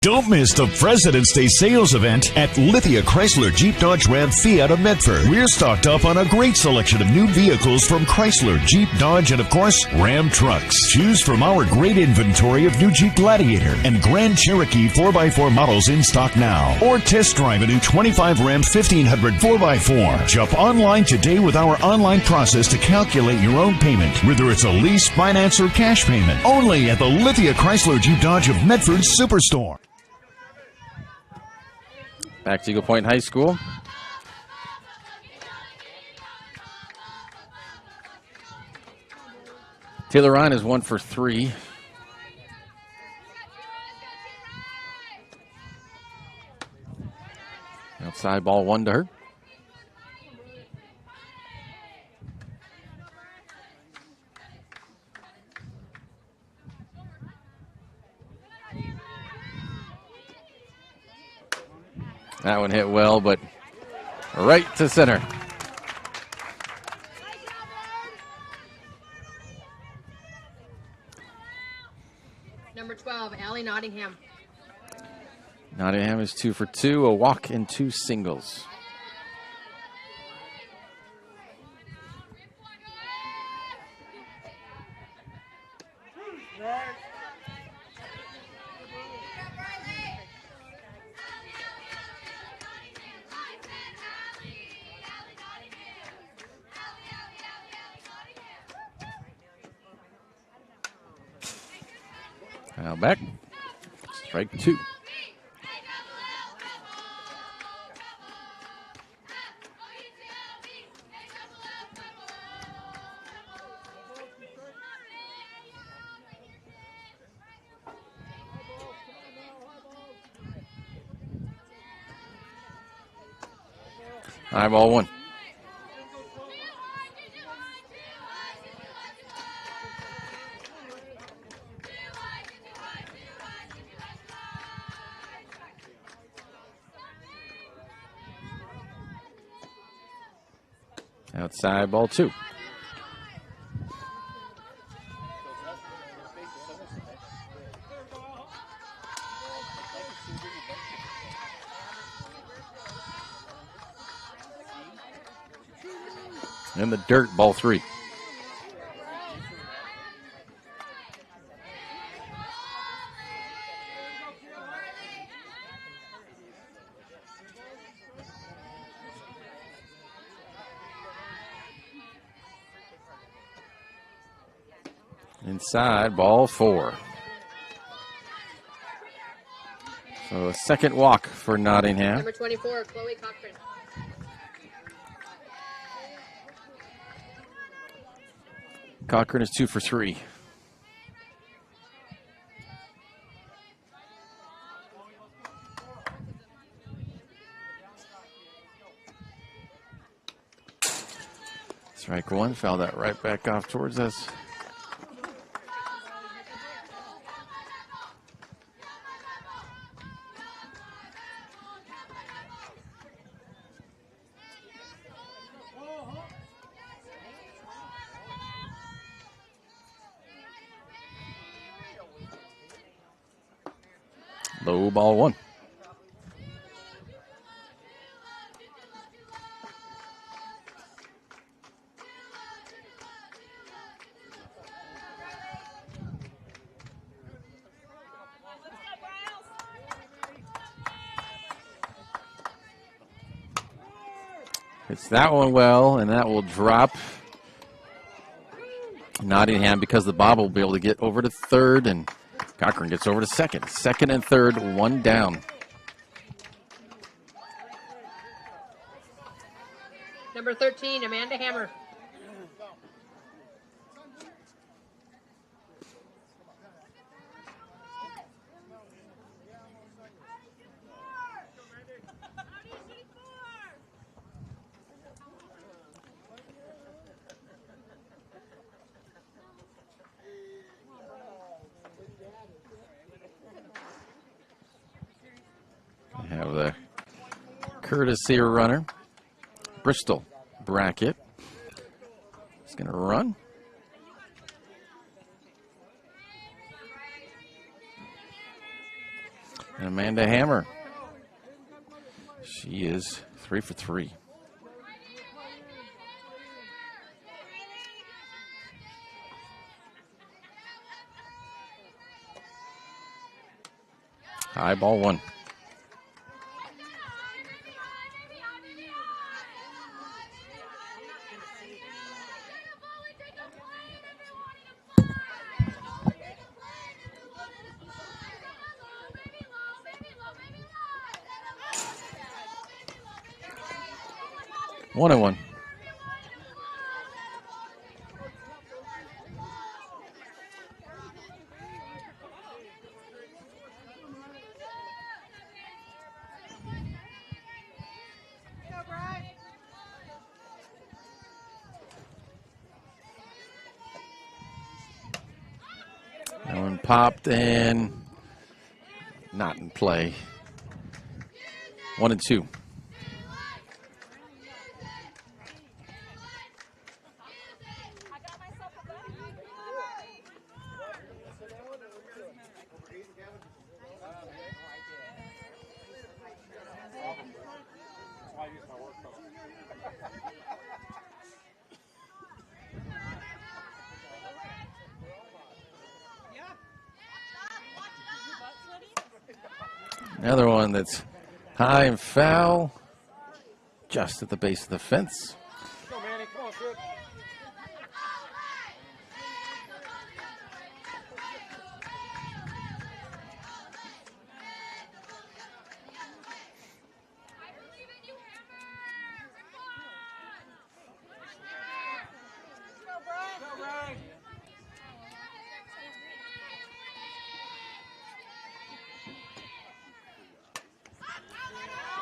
Don't miss the President's Day sales event at Lithia Chrysler Jeep Dodge Ram Fiat of Medford. We're stocked up on a great selection of new vehicles from Chrysler, Jeep, Dodge, and of course, Ram trucks. Choose from our great inventory of new Jeep Gladiator and Grand Cherokee 4x4 models in stock now. Or test drive a new 25 Ram 1500 4x4. Jump online today with our online process to calculate your own payment, whether it's a lease, finance, or cash payment. Only at the Lithia Chrysler Jeep Dodge of Medford Superstore. Back to Eagle Point High School. Taylor Ryan is 1 for 3. Outside ball 1 to her. That one hit well, but right to center. Number 12, Allie Nottingham. Nottingham is 2 for 2, a walk and 2 singles. Now back, strike 2. High ball 1. Outside ball 2. In the dirt, ball 3. Inside, ball 4. So a second walk for Nottingham. Number 24, Chloe Cochran. Cochran is 2 for 3. Strike one, foul that right back off towards us. Low ball one. Hits that one well, and that will drop. Nottingham, because the Bob will be able to get over to third, and Cochran gets over to second. Second and third, one down. Number 13, Amanda Hammer. We have the courtesy runner, Bristol Brackett. He's going to run. And Amanda Hammer. She is 3 for 3. High ball one. One and one. That one popped in. Not in play. 1 and 2. Another one that's high and foul, just at the base of the fence.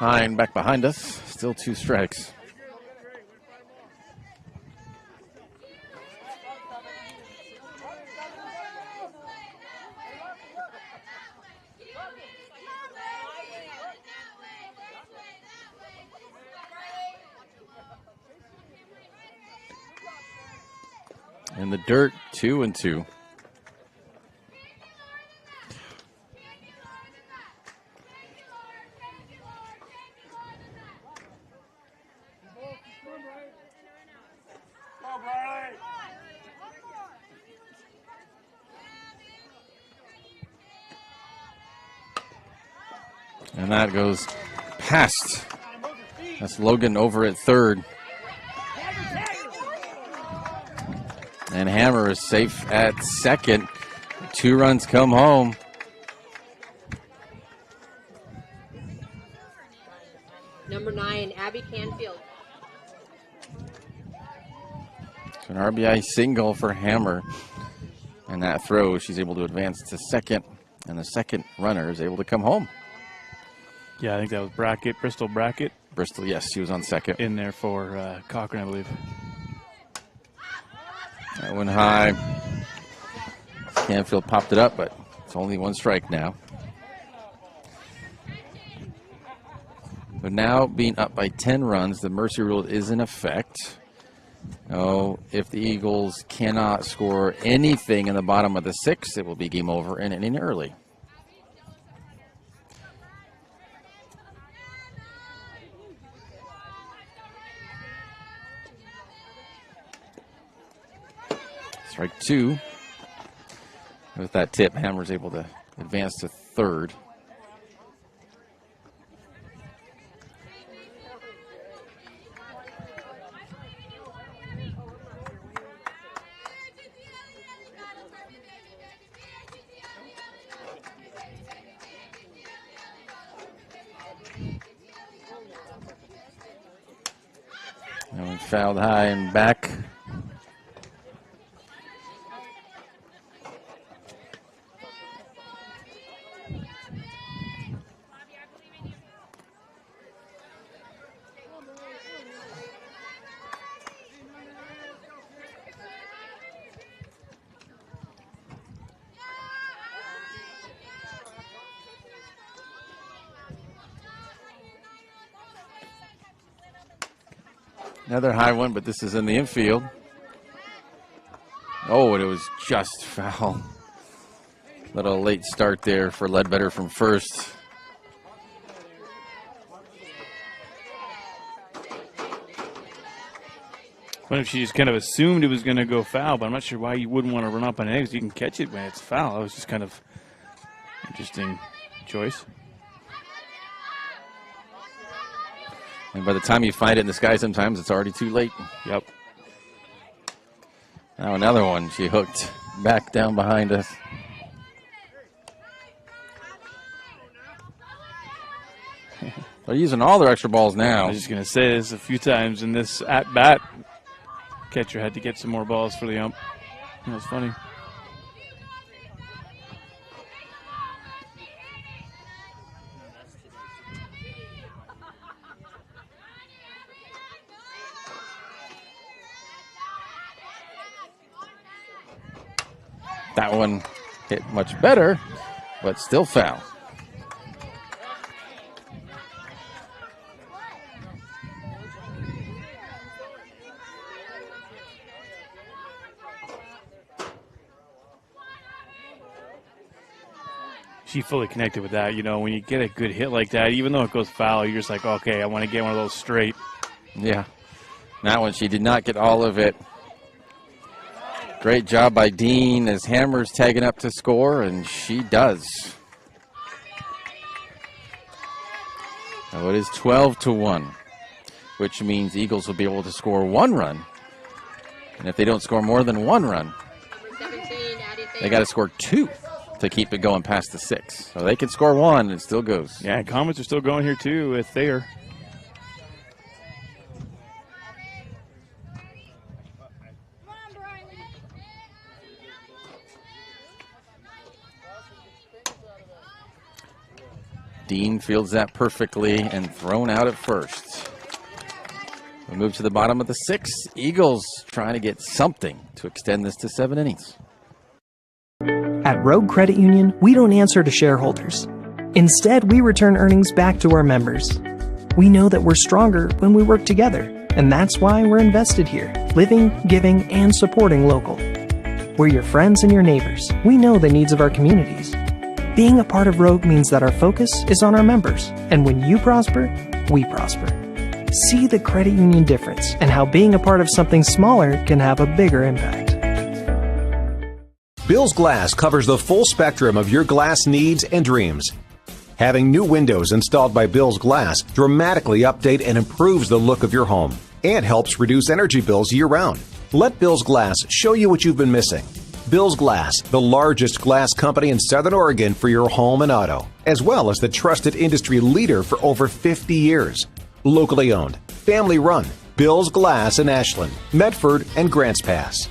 Hine back behind us, still 2 strikes. In the dirt, 2 and 2. And that goes past. That's Logan over at third. And Hammer is safe at second. 2 runs come home. Number 9, Abby Canfield. So an RBI single for Hammer. And that throw, she's able to advance to second. And the second runner is able to come home. Yeah, I think that was Bristol Brackett. Bristol, yes, she was on second. In there for Cochran, I believe. That one high. Canfield popped it up, but it's only one strike now. But now being up by 10 runs, the mercy rule is in effect. Oh, if the Eagles cannot score anything in the bottom of the 6th, it will be game over and inning early. Strike 2. With that tip, Hammer's able to advance to 3rd. That one fouled high and back. Another high one, but this is in the infield. Oh, and it was just foul. Little late start there for Ledbetter from first. What if she just kind of assumed it was going to go foul, but I'm not sure why you wouldn't want to run up on eggs. You can catch it when it's foul. That was just kind of interesting choice. And by the time you find it in the sky, sometimes it's already too late. Yep. Now another one. She hooked back down behind us. They're using all their extra balls now. I was just going to say this a few times in this at-bat. Catcher had to get some more balls for the ump. That was funny. That one hit much better, but still foul. She fully connected with that. You know, when you get a good hit like that, even though it goes foul, you're just like, okay, I want to get one of those straight. Yeah. That one, she did not get all of it. Great job by Dean as Hammer's tagging up to score, and she does. So it is 12-1, which means the Eagles will be able to score 1 run. And if they don't score more than 1 run, they got to score 2 to keep it going past the 6. So they can score 1 and it still goes. Yeah, and comments are still going here too with Thayer. Dean fields that perfectly and thrown out at first. We move to the bottom of the 6th. Eagles trying to get something to extend this to 7 innings. At Rogue Credit Union, we don't answer to shareholders. Instead, we return earnings back to our members. We know that we're stronger when we work together, and that's why we're invested here, living, giving, and supporting local. We're your friends and your neighbors. We know the needs of our communities. Being a part of Rogue means that our focus is on our members, and when you prosper, we prosper. See the credit union difference and how being a part of something smaller can have a bigger impact. Bill's Glass covers the full spectrum of your glass needs and dreams. Having new windows installed by Bill's Glass dramatically update and improves the look of your home and helps reduce energy bills year-round. Let Bill's Glass show you what you've been missing. Bill's Glass, the largest glass company in Southern Oregon for your home and auto, as well as the trusted industry leader for over 50 years. Locally owned, family run, Bill's Glass in Ashland, Medford, and Grants Pass.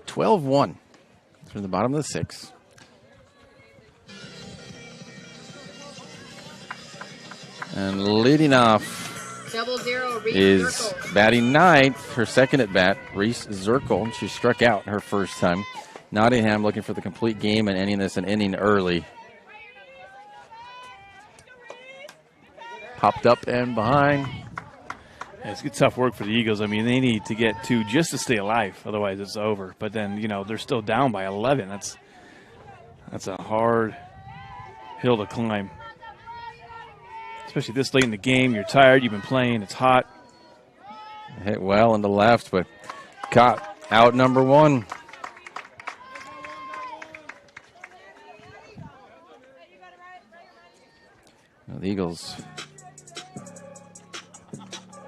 (12-1) through the bottom of the 6th. And leading off 00, Reese is Zirkle. batting ninth, her second at bat, Reese Zirkle. She struck out her first time. Nottingham looking for the complete game and ending this an inning early. Popped up and behind. Yeah, it's good, tough work for the Eagles. I mean, they need to get 2 just to stay alive. Otherwise, it's over. But then, they're still down by 11. That's a hard hill to climb. Especially this late in the game. You're tired. You've been playing. It's hot. Hit well in the left, but caught out number 1. Well, the Eagles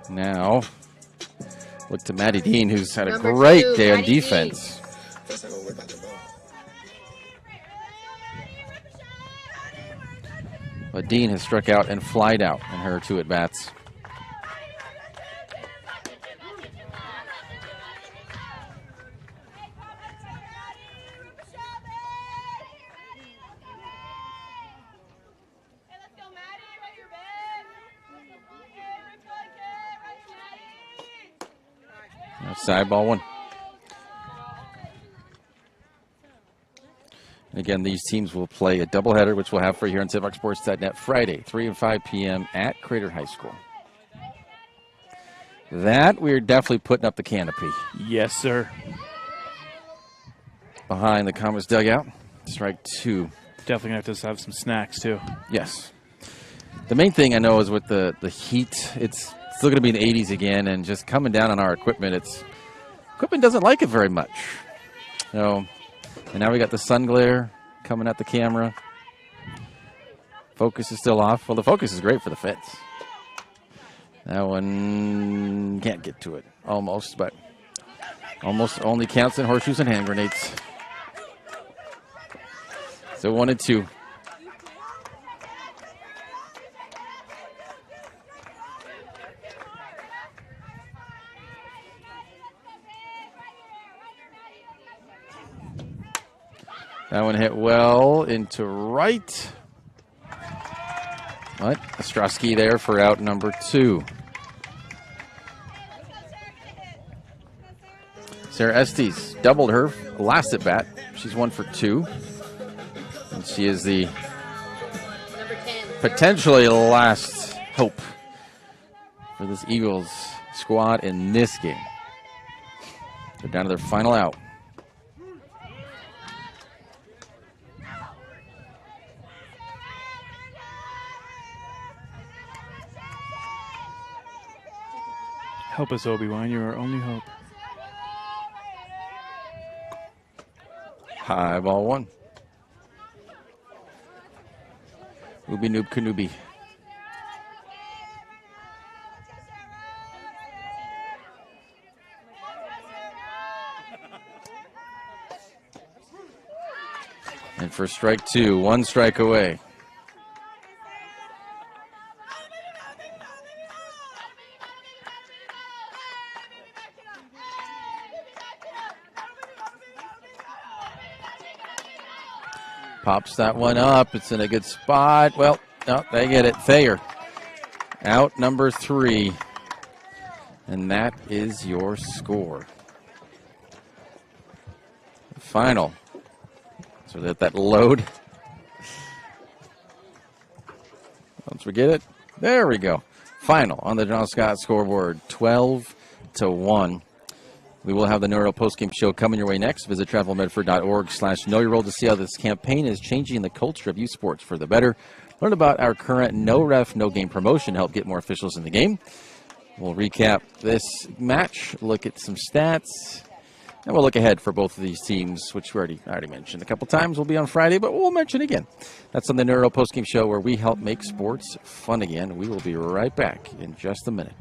now look to Maddie Dean, who's had a Number great 2, day on Maddie defense. But Dean has struck out and flied out in her 2 at-bats. Outside ball 1. And again, these teams will play a doubleheader, which we'll have for you here on SaveRockSports.net Friday, 3 and 5 p.m. at Crater High School. That, we're definitely putting up the canopy. Yes, sir. Behind the Comets dugout. Strike 2. Definitely going to have some snacks, too. Yes. The main thing I know is with the heat, it's still going to be in the 80s again, and just coming down on our equipment, equipment doesn't like it very much. And now we got the sun glare coming at the camera. Focus is still off. Well, the focus is great for the fence. That one can't get to it. Almost, but almost only counts in horseshoes and hand grenades. So 1 and 2. That one hit well into right. But Ostrowski there for out number 2. Sarah Estes doubled her last at bat. She's 1 for 2. And she is the potentially last hope for this Eagles squad in this game. They're down to their final out. Help us, Obi-Wan. You're our only hope. High ball 1. Ubi Noob Kanubi. And for strike 2, 1 strike away. Pops that one up. It's in a good spot. Well, no, they get it. Thayer. Out number 3. And that is your score. Final. So let that load. Once we get it. There we go. Final on the John Scott scoreboard. 12-1. We will have the Know Your Role postgame show coming your way next. Visit travelmedford.org/knowyourrole to see how this campaign is changing the culture of youth sports for the better. Learn about our current no ref, no game promotion to help get more officials in the game. We'll recap this match, look at some stats, and we'll look ahead for both of these teams, which we already mentioned a couple times. Will be on Friday, but we'll mention again. That's on the Know Your Role postgame show where we help make sports fun again. We will be right back in just a minute.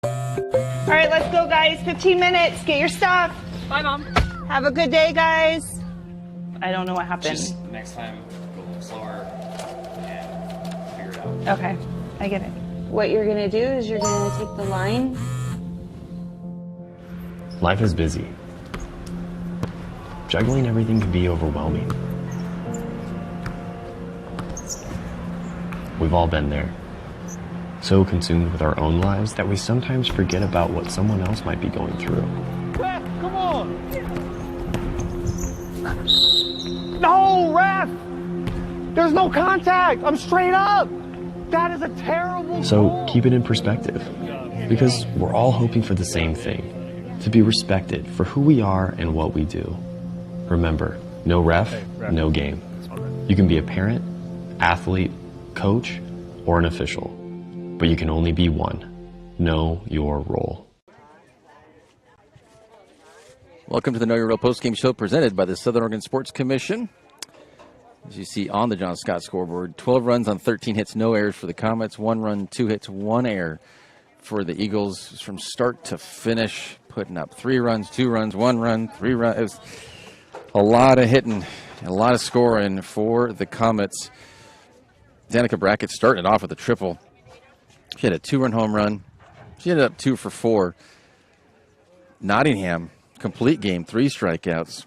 All right, let's go, guys. 15 minutes. Get your stuff. Bye, Mom. Have a good day, guys. I don't know what happened. Just next time, go a little slower and figure it out. Okay, I get it. What you're going to do is you're going to take the line. Life is busy. Juggling everything can be overwhelming. We've all been there. So consumed with our own lives that we sometimes forget about what someone else might be going through. Ref, come on! No, ref! There's no contact! I'm straight up! That is a terrible So goal. keep it in perspective, because we're all hoping for the same thing, to be respected for who we are and what we do. Remember, no ref, no game. You can be a parent, athlete, coach, or an official, but you can only be one. Know your role. Welcome to the Know Your Role postgame show presented by the Southern Oregon Sports Commission. As you see on the John Scott scoreboard, 12 runs on 13 hits, no errors for the Comets, 1 run, 2 hits, 1 error for the Eagles from start to finish, putting up 3 runs, 2 runs, 1 run, 3 runs. It was a lot of hitting, a lot of scoring for the Comets. Danica Brackett starting it off with a triple. She had a 2-run home run. She ended up 2 for 4. Nottingham, complete game, 3 strikeouts.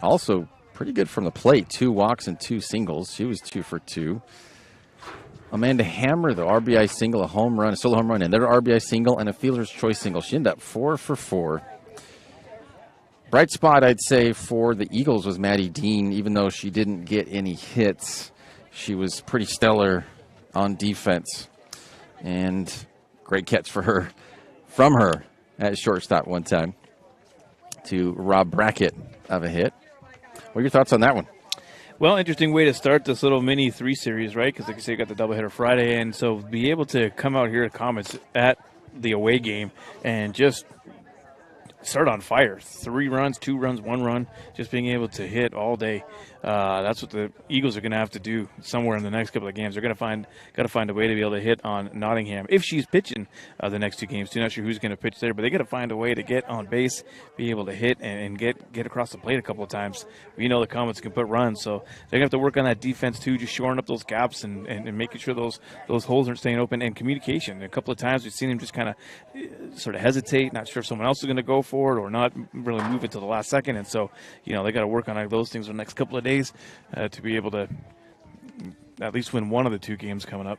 Also pretty good from the plate, 2 walks and 2 singles. She was 2 for 2. Amanda Hammer, the RBI single, a home run, a solo home run, another RBI single, and a fielder's choice single. She ended up 4 for 4. Bright spot, I'd say, for the Eagles was Maddie Dean. Even though she didn't get any hits, she was pretty stellar on defense. And great catch for her, from her at shortstop one time to Rob Brackett of a hit. What are your thoughts on that one? Well, interesting way to start this little mini 3 series, right? Because like you say, you got the doubleheader Friday, and so be able to come out here at Comets at the away game and just start on fire. 3 runs, 2 runs, 1 run, just being able to hit all day. That's what the Eagles are going to have to do somewhere in the next couple of games. They're going to got to find a way to be able to hit on Nottingham if she's pitching the next 2 games. Not sure who's going to pitch there, but they got to find a way to get on base, be able to hit and get across the plate a couple of times. We know the Comets can put runs, so they're going to have to work on that defense too, just shoring up those gaps and making sure those holes aren't staying open, and communication. A couple of times we've seen them just kind of sort of hesitate, not sure if someone else is going to go for it or not really move it to the last second, and so they got to work on those things for the next couple of days to be able to at least win one of the 2 games coming up.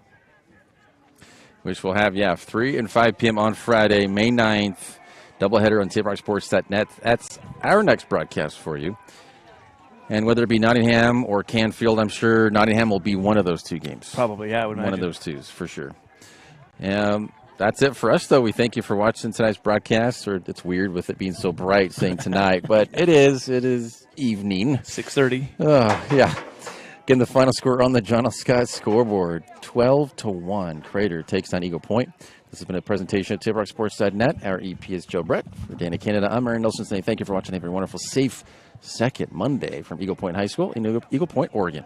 Which we'll have, 3 and 5 p.m. on Friday, May 9th, doubleheader on TapeRockSports.net. That's our next broadcast for you. And whether it be Nottingham or Canfield, I'm sure Nottingham will be one of those 2 games. Probably, yeah, I would imagine. One of those 2s, for sure. That's it for us, though. We thank you for watching tonight's broadcast. Or it's weird with it being so bright saying tonight, but it is evening. 6:30. Yeah. Again, the final score on the John L. Scott scoreboard, 12-1. Crater takes on Eagle Point. This has been a presentation of TapeRockSports.net. Our EP is Joe Brett. For Dana Canada, I'm Aaron Nelson saying thank you for watching. Have a wonderful, safe second Monday from Eagle Point High School in Eagle Point, Oregon.